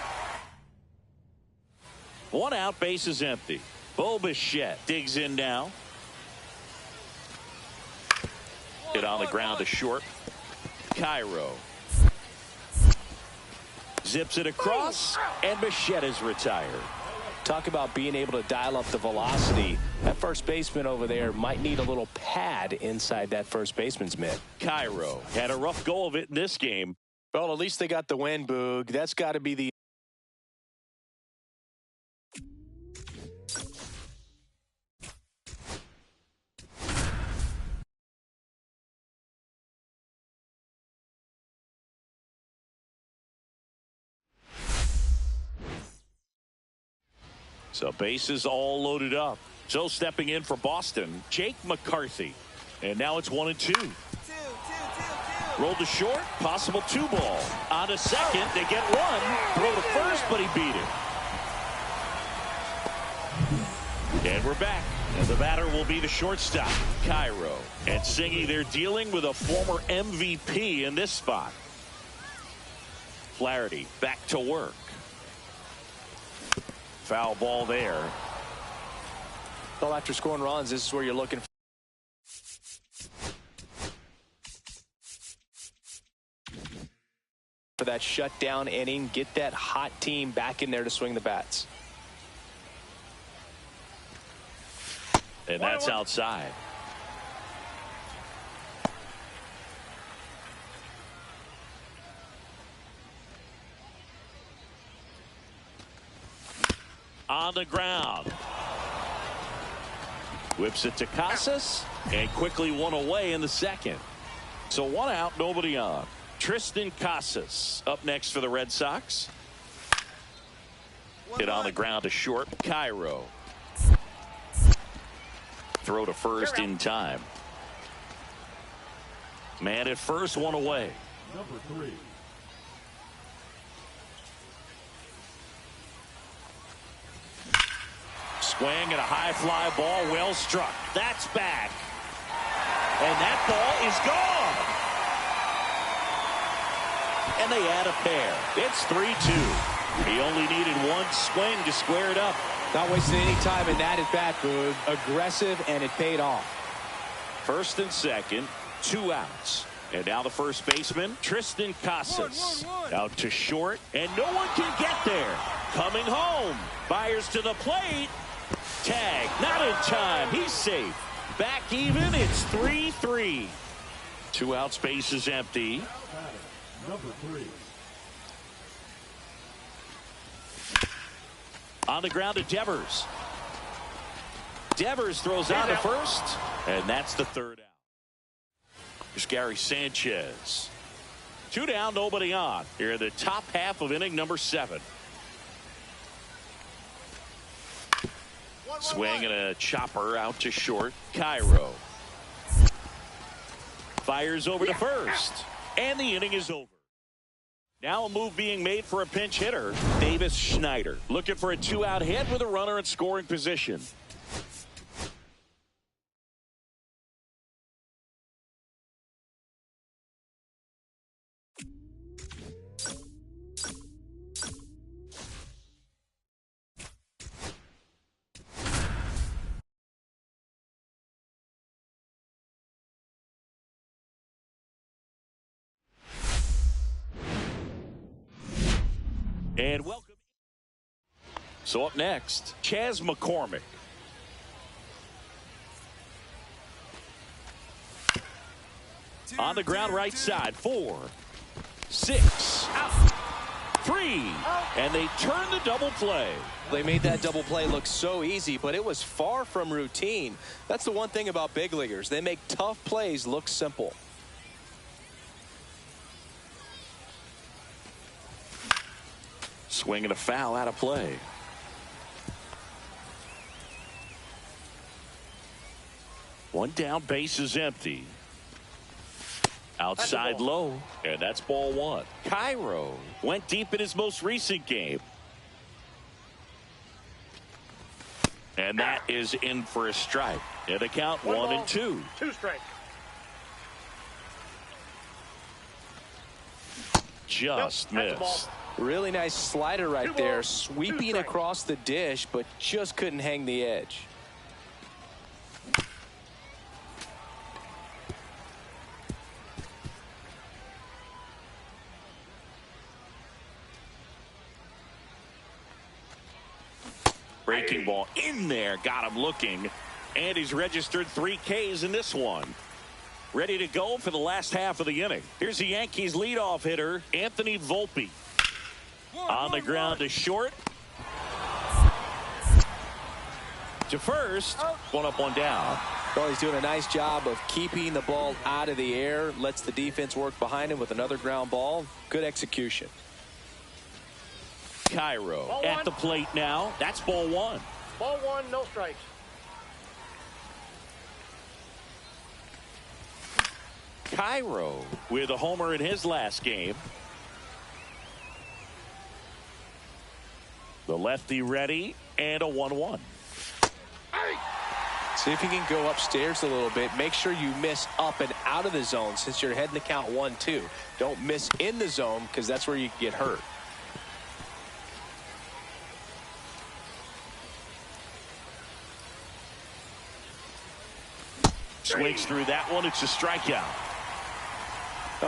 1 out, base is empty. Bo Bichette digs in now. Hit on the ground to short. Cairo zips it across, and Bichette is retired. Talk about being able to dial up the velocity. That first baseman over there might need a little pad inside that first baseman's mitt. Cairo had a rough go of it in this game. Well, at least they got the win, Boog. That's got to be the... So bases all loaded up. So stepping in for Boston, Jake McCarthy. And now it's 1-2. Rolled to short, possible 2-ball. On to second, they get one. Throw to first, but he beat it. And we're back. And the batter will be the shortstop, Cairo. And Singy, they're dealing with a former MVP in this spot. Flaherty back to work. Foul ball there. Well, after scoring runs, this is where you're looking for that shutdown inning. Get that hot team back in there to swing the bats. And that's outside. On the ground. Whips it to Casas and quickly one away in the second. So one out, nobody on. Triston Casas up next for the Red Sox. Hit on the ground to short. Cairo. Throw to first in time. Man at first, one away. Number 3. Swing and a high fly ball, well struck. That's back. And that ball is gone. And they add a pair. It's 3-2. He only needed one swing to square it up. Not wasting any time in that at bat, Boog. Aggressive, and it paid off. First and second, 2 outs. And now the first baseman, Triston Casas. Out to short, and no one can get there. Coming home. Fires to the plate. Tag, not in time. He's safe. Back even. It's 3-3. 2 outs, base is empty. Number 3. On the ground to Devers. Devers throws out to first, and that's the 3rd out. Here's Gary Sanchez. 2 down, nobody on. Here in the top half of inning number 7. Swing and a chopper out to short. Cairo. Fires over to first. And the inning is over. Now a move being made for a pinch hitter. Davis Schneider looking for a 2-out hit with a runner in scoring position. And welcome. So up next, Chas McCormick. On the ground right side. 4, 6, 3. And they turn the double play. They made that double play look so easy, but it was far from routine. That's the one thing about big leaguers. They make tough plays look simple. Swing and a foul out of play. One down, base is empty. Outside low, and that's ball 1. Cairo went deep in his most recent game. And that is in for a strike. And the count 1 and 2. 2 strikes. Just missed. Really nice slider right there, sweeping across the dish, but just couldn't hang the edge. Breaking ball in there, got him looking, and he's registered 3 Ks in this one. Ready to go for the last half of the inning. Here's the Yankees leadoff hitter, Anthony Volpe. On the ground to short. To first. 1 up, 1 down. Well, he's doing a nice job of keeping the ball out of the air. Lets the defense work behind him with another ground ball. Good execution. Cairo at the plate now. That's ball 1. Ball 1, no strikes. Cairo with a homer in his last game. The lefty ready, and a 1-1. See if you can go upstairs a little bit. Make sure you miss up and out of the zone since you're heading the count 1-2. Don't miss in the zone because that's where you get hurt. swings through that one. It's a strikeout.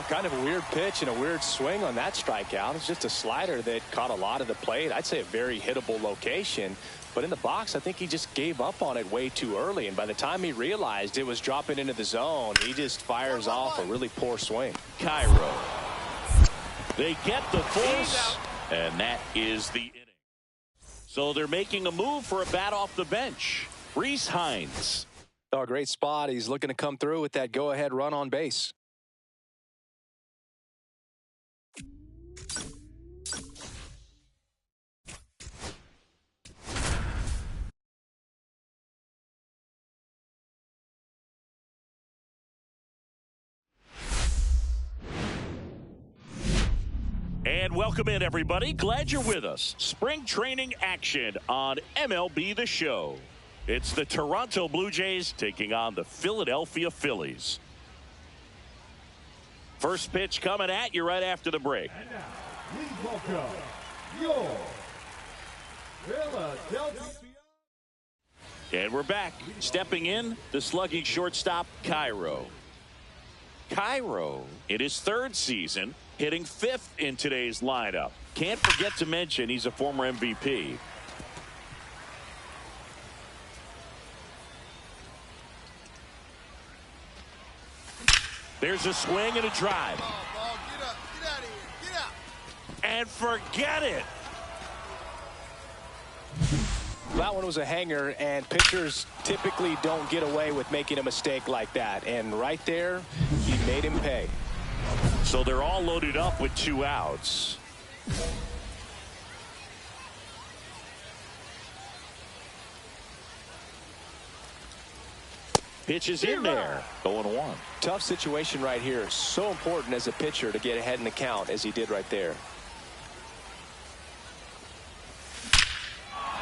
Kind of a weird pitch and a weird swing on that strikeout. It's just a slider that caught a lot of the plate. I'd say a very hittable location. But in the box, I think he just gave up on it way too early. And by the time he realized it was dropping into the zone, he just fires off a really poor swing. Cairo. They get the force, and that is the inning. So they're making a move for a bat off the bench. Rhys Hines. Oh, a great spot. He's looking to come through with that go-ahead run on base. And welcome in, everybody. Glad you're with us. Spring training action on MLB The Show. It's the Toronto Blue Jays taking on the Philadelphia Phillies. First pitch coming at you right after the break. And now, please welcome your Philadelphia. And we're back. Stepping in, the slugging shortstop, Cairo. Cairo, in his third season, hitting 5th in today's lineup. Can't forget to mention he's a former MVP. There's a swing and a drive. Ball, get up, get out of here, get out. And forget it. That one was a hanger, and pitchers typically don't get away with making a mistake like that. And right there, he made him pay. So they're all loaded up with 2 outs. Pitch is in there. 0-1. Tough situation right here. So important as a pitcher to get ahead in the count as he did right there.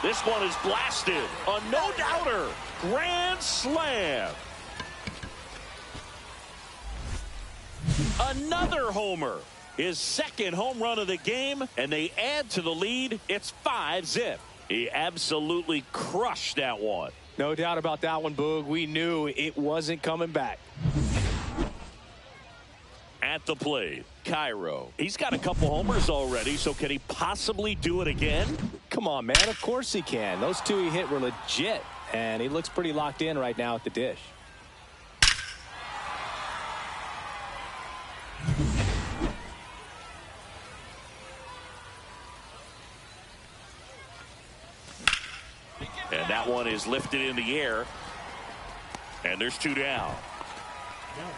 This one is blasted. A no-doubter. Grand slam. Another homer. His second home run of the game, and they add to the lead. It's 5-zip. He absolutely crushed that one. No doubt about that one, Boog. We knew it wasn't coming back. At the plate, Cairo. He's got a couple homers already, so can he possibly do it again? Come on, man. Of course he can. Those 2 he hit were legit, and he looks pretty locked in right now at the dish. And that one is lifted in the air. And there's 2 down.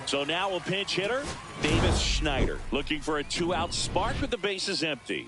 So now a pinch hitter, Davis Schneider, looking for a 2-out spark with the bases empty.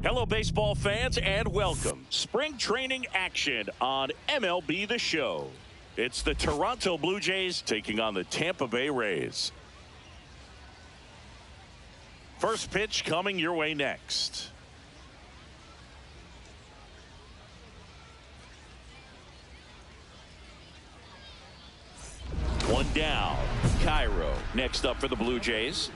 Hello, baseball fans, and welcome. Spring training action on MLB The Show. It's the Toronto Blue Jays taking on the Tampa Bay Rays. First pitch coming your way next. One down. Cairo next up for the Blue Jays.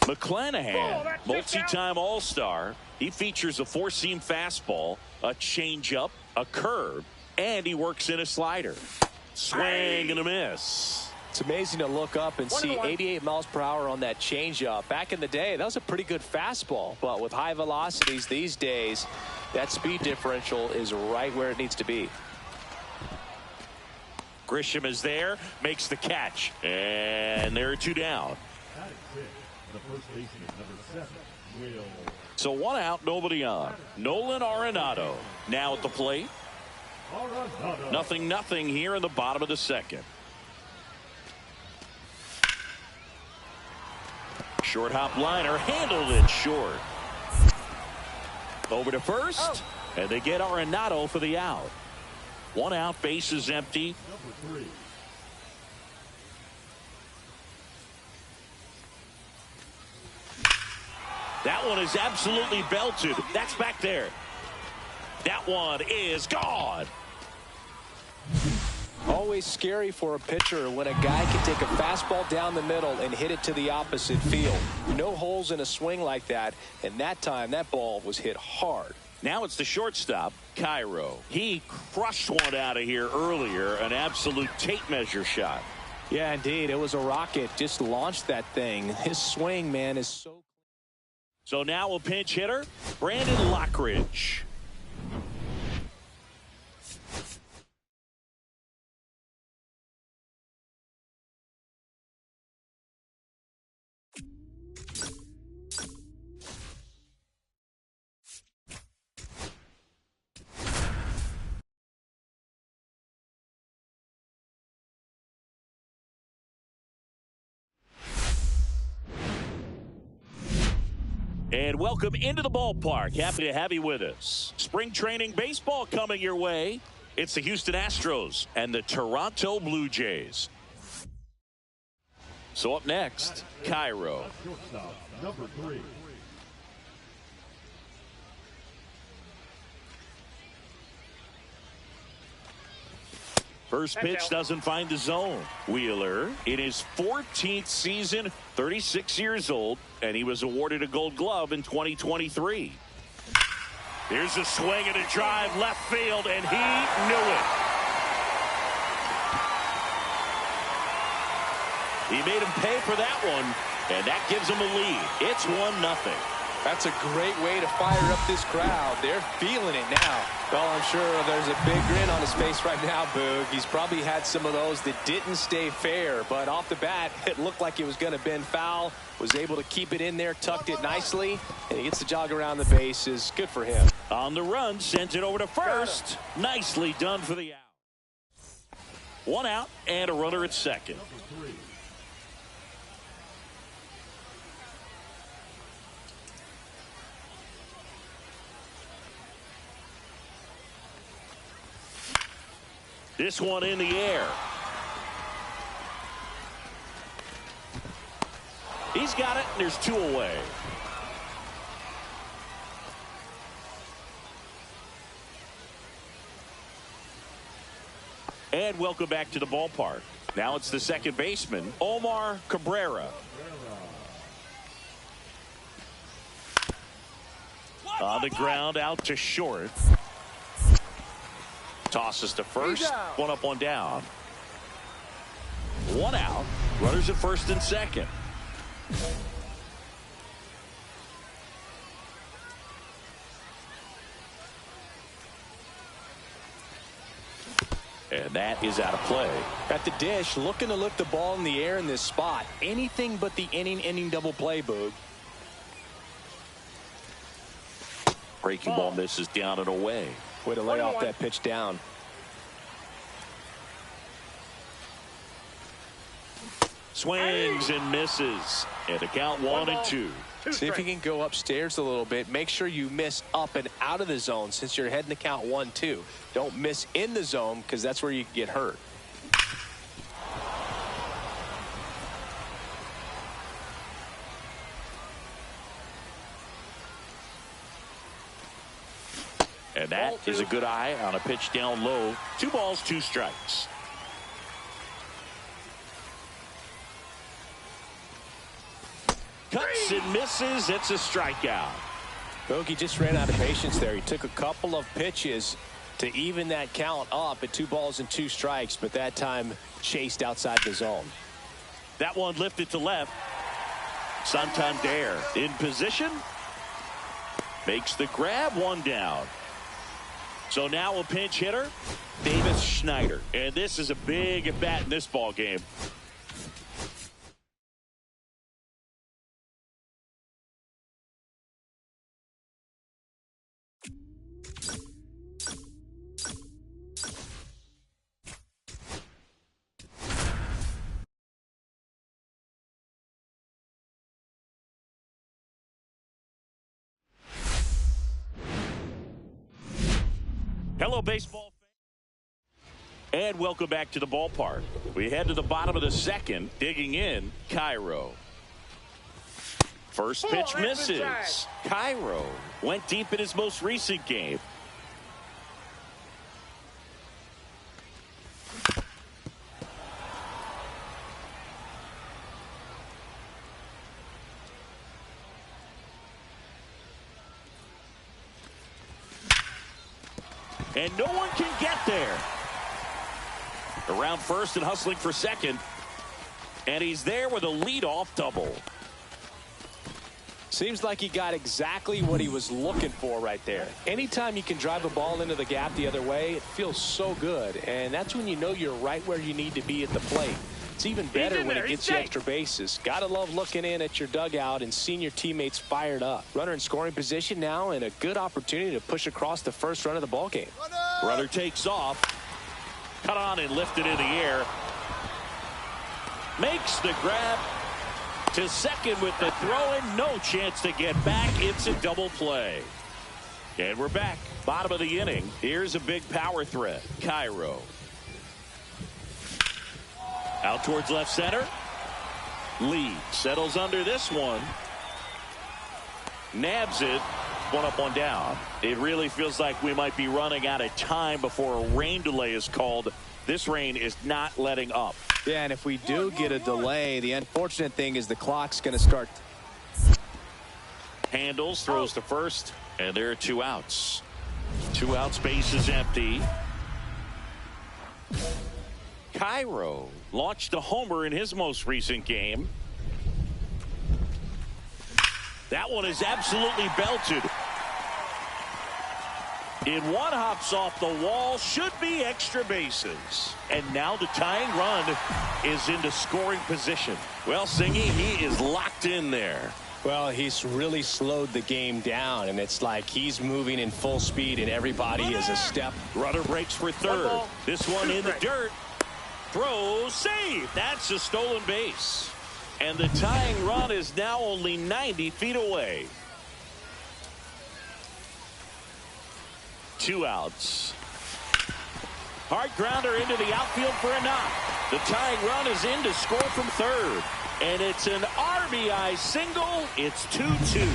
McClanahan, multi-time All-Star. He features a 4-seam fastball, a changeup, a curve, and he works in a slider. Swing and a miss. It's amazing to look up and see 88 miles per hour on that changeup. Back in the day, that was a pretty good fastball. But with high velocities these days, that speed differential is right where it needs to be. Grisham is there, makes the catch, and there are 2 down. That is it. The first baseman, number 7, Will. So 1 out, nobody on. Nolan Arenado now at the plate. Arenado. 0-0 here in the bottom of the second. Short hop liner, handled it short. Over to first, and they get Arenado for the out. 1 out, base is empty. Number 3. That one is absolutely belted. That's back there. That one is gone. Always scary for a pitcher when a guy can take a fastball down the middle and hit it to the opposite field. No holes in a swing like that, and that time that ball was hit hard. Now it's the shortstop, Cairo. He crushed one out of here earlier, an absolute tape measure shot. Yeah, indeed. It was a rocket. Just launched that thing. His swing, man, is so... So now a pinch hitter, Brandon Lockridge. And welcome into the ballpark. Happy to have you with us. Spring training baseball coming your way. It's the Houston Astros and the Toronto Blue Jays. So up next, Cairo. Shortstop, number 3. First pitch doesn't find the zone. Wheeler in his 14th season, 36 years old, and he was awarded a Gold Glove in 2023. Here's a swing and a drive left field, and he knew it. He made him pay for that one, and that gives him a lead. It's 1-0. That's a great way to fire up this crowd. They're feeling it now. Well, I'm sure there's a big grin on his face right now, Boog. He's probably had some of those that didn't stay fair, but off the bat, it looked like it was going to bend foul. Was able to keep it in there, tucked it nicely, and he gets the jog around the bases. Good for him. On the run, sends it over to first. Nicely done for the out. 1 out and a runner at second. Number 3. This one in the air. He's got it, and there's 2 away. And welcome back to the ballpark. Now it's the second baseman, Omar Cabrera. On the ground, out to short. Tosses to first. 1 up, 1 down. 1 out. Runners at first and second. And that is out of play. At the dish, looking to lift the ball in the air in this spot. Anything but the inning double play, Boog. Breaking ball misses down and away. Way to lay off that pitch down. Swings and misses. And the count 1-2. See if you can go upstairs a little bit. Make sure you miss up and out of the zone since you're heading to count 1-2. Don't miss in the zone because that's where you get hurt. And that is a good eye on a pitch down low. 2 balls, 2 strikes. Cuts and misses. It's a strikeout. Bogey just ran out of patience there. He took a couple of pitches to even that count up at 2 balls and 2 strikes, but that time chased outside the zone. That one lifted to left. Santander in position. Makes the grab, 1 down. So now a pinch hitter, Davis Schneider. And this is a big at bat in this ball game. Hello, baseball fans. And welcome back to the ballpark. We head to the bottom of the second, digging in, Cairo. First pitch misses. Cairo went deep in his most recent game. And no one can get there. Around first and hustling for second. And he's there with a leadoff double. Seems like he got exactly what he was looking for right there. Anytime you can drive a ball into the gap the other way, it feels so good. And that's when you know you're right where you need to be at the plate. It's even better when it gets you extra bases. Gotta love looking in at your dugout and seeing your teammates fired up. Runner in scoring position now, and a good opportunity to push across the first run of the ball game. Runner takes off. Cut on and lifted in the air. Makes the grab to second with the throw in. No chance to get back. It's a double play. And we're back. Bottom of the inning. Here's a big power threat. Cairo. Out towards left center. Lee settles under this one. Nabs it. One up, one down. It really feels like we might be running out of time before a rain delay is called. This rain is not letting up. Yeah, and if we do get a delay, the unfortunate thing is the clock's going to start. Handles, throws to first, and there are 2 outs. 2 outs, base is empty. Cairo launched a homer in his most recent game. That one is absolutely belted. In one, hops off the wall, should be extra bases. And now the tying run is into scoring position. Well, Singy, he is locked in there. Well, he's really slowed the game down, and it's like he's moving in full speed, and everybody is a step. Runner breaks for third. This one in the dirt. Throw, save. That's a stolen base. And the tying run is now only 90 feet away. 2 outs. Hard grounder into the outfield for a knock. The tying run is in to score from third. And it's an RBI single. It's 2-2.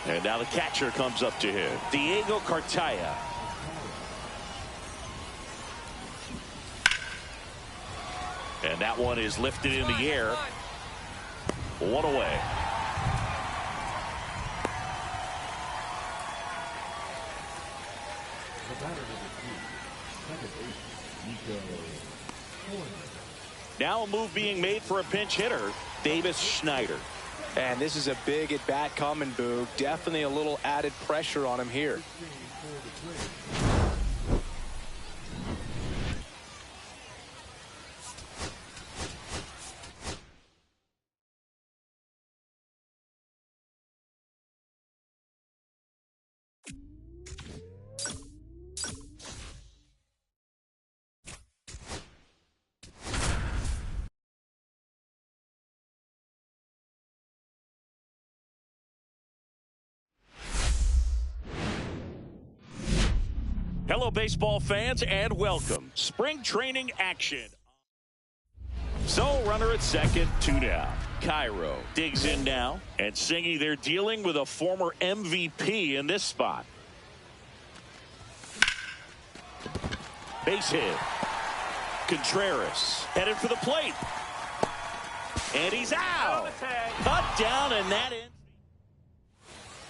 And now the catcher comes up to him. Diego Cartaya. And that one is lifted in the air. 1 away. Now a move being made for a pinch hitter, Davis Schneider. And this is a big at bat coming, Boog. Definitely a little added pressure on him here. Hello, baseball fans, and welcome. Spring training action. So, runner at second, 2 down. Cairo digs in now, and Singy, they're dealing with a former MVP in this spot. Base hit. Contreras headed for the plate. And he's out. Cut down, and that ends.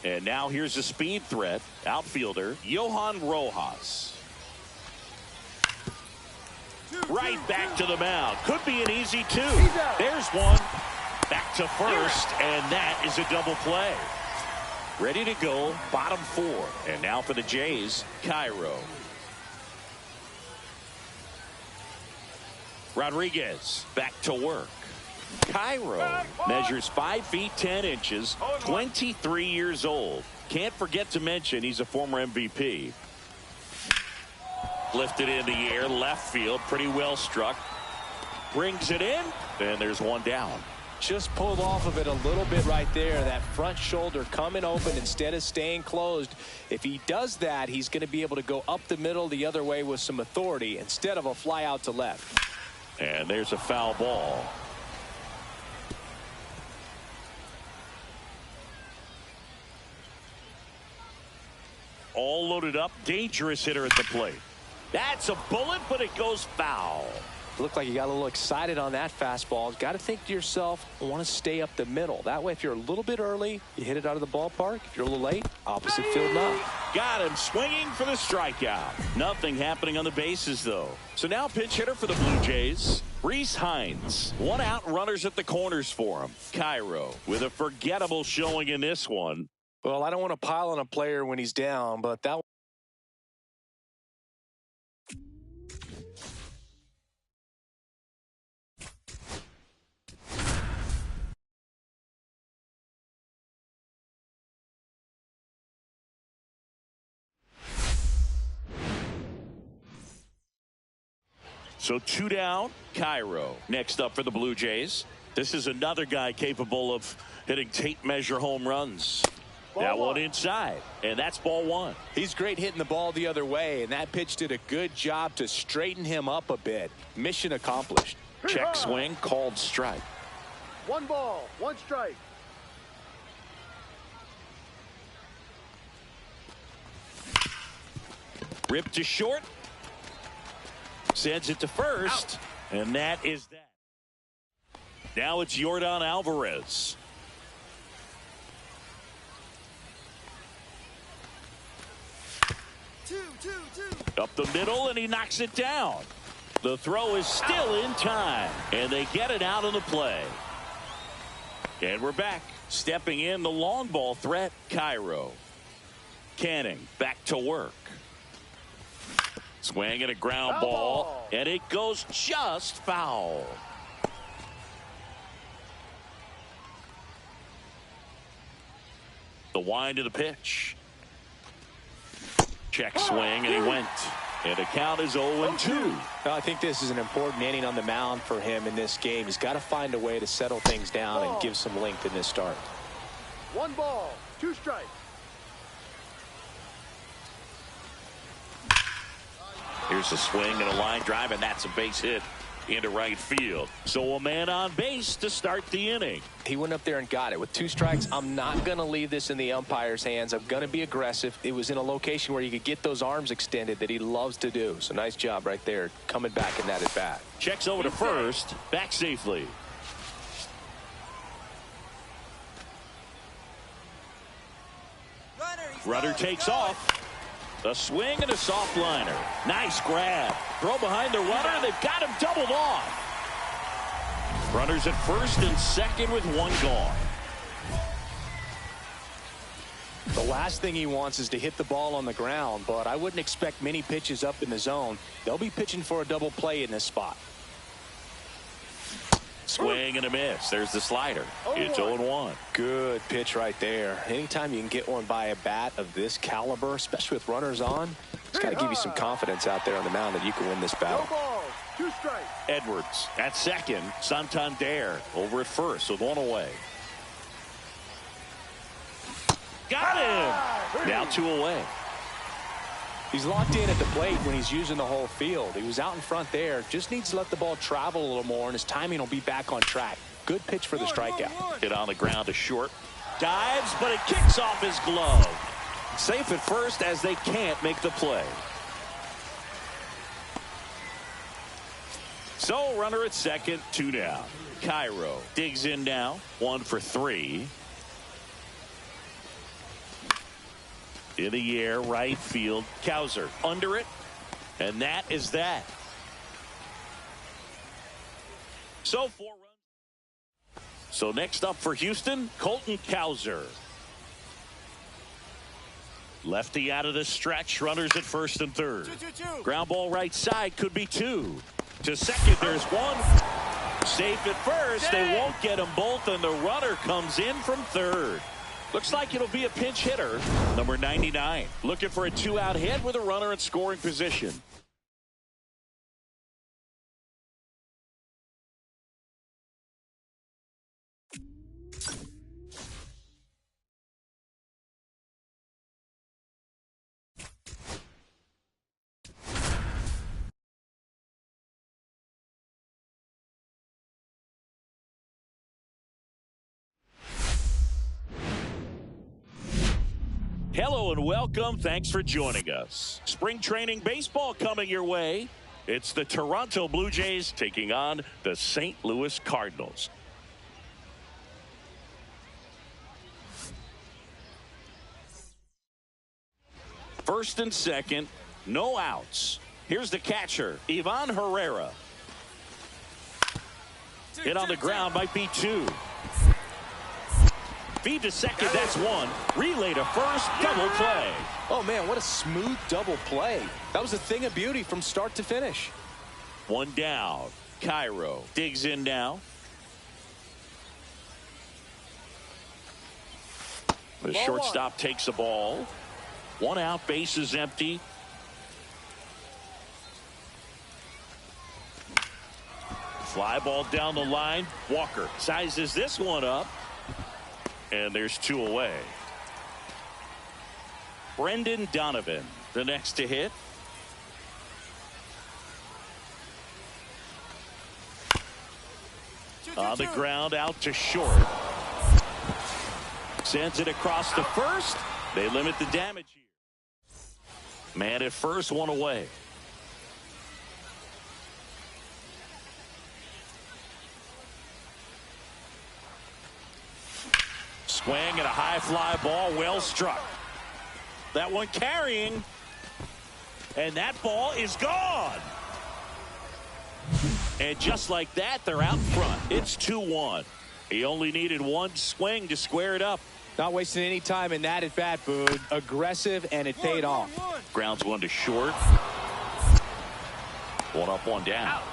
And now here's a speed threat. Outfielder, Johan Rojas. Right back to the mound. Could be an easy 2. There's one. Back to first, and that is a double play. Ready to go, bottom 4. And now for the Jays, Cairo. Rodriguez back to work. Cairo measures 5 feet 10 inches, 23 years old. Can't forget to mention he's a former MVP. Lifted in the air, left field, pretty well struck. Brings it in, and there's 1 down. Just pulled off of it a little bit right there. That front shoulder coming open instead of staying closed. If he does that, he's going to be able to go up the middle the other way with some authority instead of a fly out to left. And there's a foul ball. All loaded up. Dangerous hitter at the plate. That's a bullet, but it goes foul. Looked like you got a little excited on that fastball. Got to think to yourself, I want to stay up the middle. That way, if you're a little bit early, you hit it out of the ballpark. If you're a little late, opposite field now. Got him swinging for the strikeout. Nothing happening on the bases, though. So now pinch hitter for the Blue Jays, Rhys Hines. 1 out, runners at the corners for him. Cairo with a forgettable showing in this one. Well, I don't want to pile on a player when he's down, but that So 2 down, Cairo. Next up for the Blue Jays. This is another guy capable of hitting tape measure home runs. That one inside, and that's ball 1. He's great hitting the ball the other way, and that pitch did a good job to straighten him up a bit. Mission accomplished. Check swing, called strike. 1 ball, 1 strike. Ripped to short. Sends it to first. Out. And that is that. Now it's Yordan Alvarez. Up the middle, and he knocks it down. The throw is still in time, and they get it out of the play. And we're back. Stepping in the long ball threat, Cairo. Canning back to work. Swing and a ground ball, and it goes just foul. The wind of the pitch. Check swing, and he went. And the count is 0-2. I think this is an important inning on the mound for him in this game. He's got to find a way to settle things down and give some length in this start. 1 ball, 2 strikes. Here's a swing and a line drive, and that's a base hit into right field. So a man on base to start the inning. He went up there and got it. With 2 strikes, I'm not going to leave this in the umpire's hands. I'm going to be aggressive. It was in a location where you could get those arms extended that he loves to do. So nice job right there, coming back in that at bat. Checks over to first, back safely. Runner takes off. A swing and a soft liner. Nice grab. Throw behind the runner. They've got him doubled off. Runners at first and second with 1 gone. The last thing he wants is to hit the ball on the ground, but I wouldn't expect many pitches up in the zone. They'll be pitching for a double play in this spot. Swing and a miss. There's the slider. It's 0-1. Good pitch right there. Anytime you can get one by a bat of this caliber, especially with runners on, it's got to give you some confidence out there on the mound that you can win this battle. 2 balls, 2 strikes. Edwards at second. Santander over at first with 1 away. Got him. Now 2 away. He's locked in at the plate when he's using the whole field. He was out in front there. Just needs to let the ball travel a little more, and his timing will be back on track. Good pitch for the strikeout. Hit on the ground to short. Dives, but it kicks off his glove. Safe at first as they can't make the play. So runner at second, 2 down. Cairo digs in now, 1 for 3. In the air, right field. Cowser under it. And that is that. So 4 runs. So next up for Houston, Colton Cowser. Lefty out of the stretch. Runners at first and third. Ground ball right side, could be 2. To second, there's 1. Safe at first. They won't get them both, and the runner comes in from third. Looks like it'll be a pinch hitter, number 99. Looking for a 2-out hit with a runner in scoring position. Hello and welcome. Thanks for joining us. Spring training baseball coming your way. It's the Toronto Blue Jays taking on the St. Louis Cardinals. First and second, no outs. Here's the catcher, Ivan Herrera. Hit on the ground, might be two. Feed to second, that's one. Relay to first, double play. Oh, man, what a smooth double play. That was a thing of beauty from start to finish. One down. Cairo digs in now. The shortstop takes the ball. One out, base is empty. Fly ball down the line. Walker sizes this one up. And there's two away. Brendan Donovan, the next to hit. On the ground, out to short. Sends it across to first. They limit the damage here. Man at first, one away. Swing and a high fly ball, well struck. That one carrying. And that ball is gone. And just like that, they're out front. It's 2-1. He only needed one swing to square it up. Not wasting any time in that at bat, Boone. Aggressive, and it paid off. Grounds one to short. One up, one down.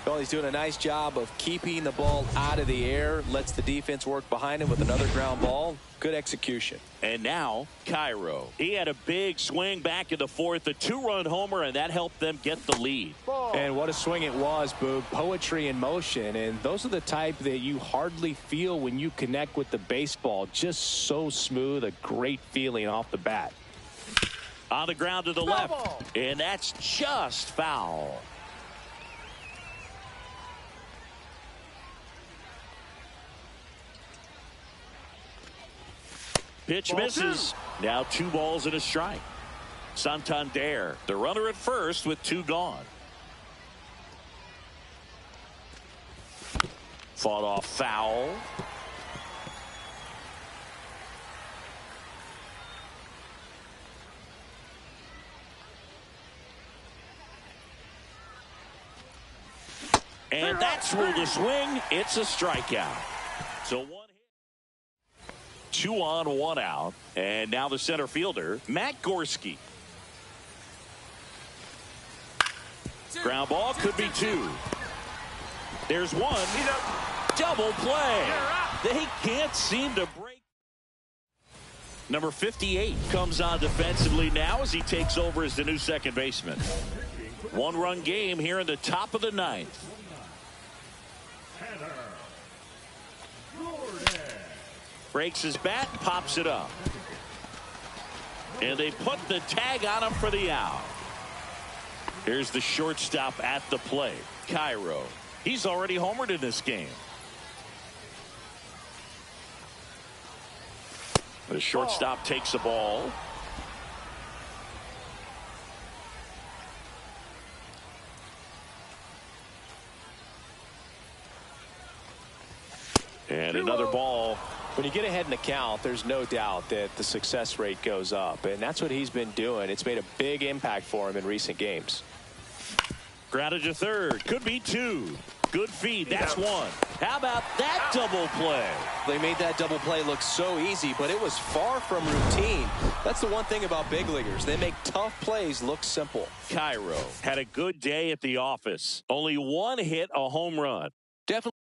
Well, he's doing a nice job of keeping the ball out of the air. Lets the defense work behind him with another ground ball. Good execution. And now, Cairo. He had a big swing back in the fourth, a two-run homer, and that helped them get the lead. And what a swing it was, Boog. Poetry in motion. And those are the type that you hardly feel when you connect with the baseball. Just so smooth, a great feeling off the bat. On the ground to the left. And that's just foul. Pitch misses. Now 2 balls and a strike. Santander, the runner at first with 2 gone. Fought off foul. And that's ruled a swing. It's a strikeout. So 1 hit. 2 on, 1 out. And now the center fielder, Matt Gorski. Ground ball, could be 2. There's 1. Double play. They can't seem to break. Number 58 comes on defensively now as he takes over as the new second baseman. 1-run game here in the top of the 9th. Breaks his bat, pops it up. And they put the tag on him for the out. Here's the shortstop at the plate, Cairo. He's already homered in this game. The shortstop takes the ball. And another ball. When you get ahead in the count, there's no doubt that the success rate goes up, and that's what he's been doing. It's made a big impact for him in recent games. Grounded to third. Could be 2. Good feed. That's 1. How about that double play? They made that double play look so easy, but it was far from routine. That's the one thing about big leaguers. They make tough plays look simple. Cairo had a good day at the office. Only 1 hit, a home run. Definitely.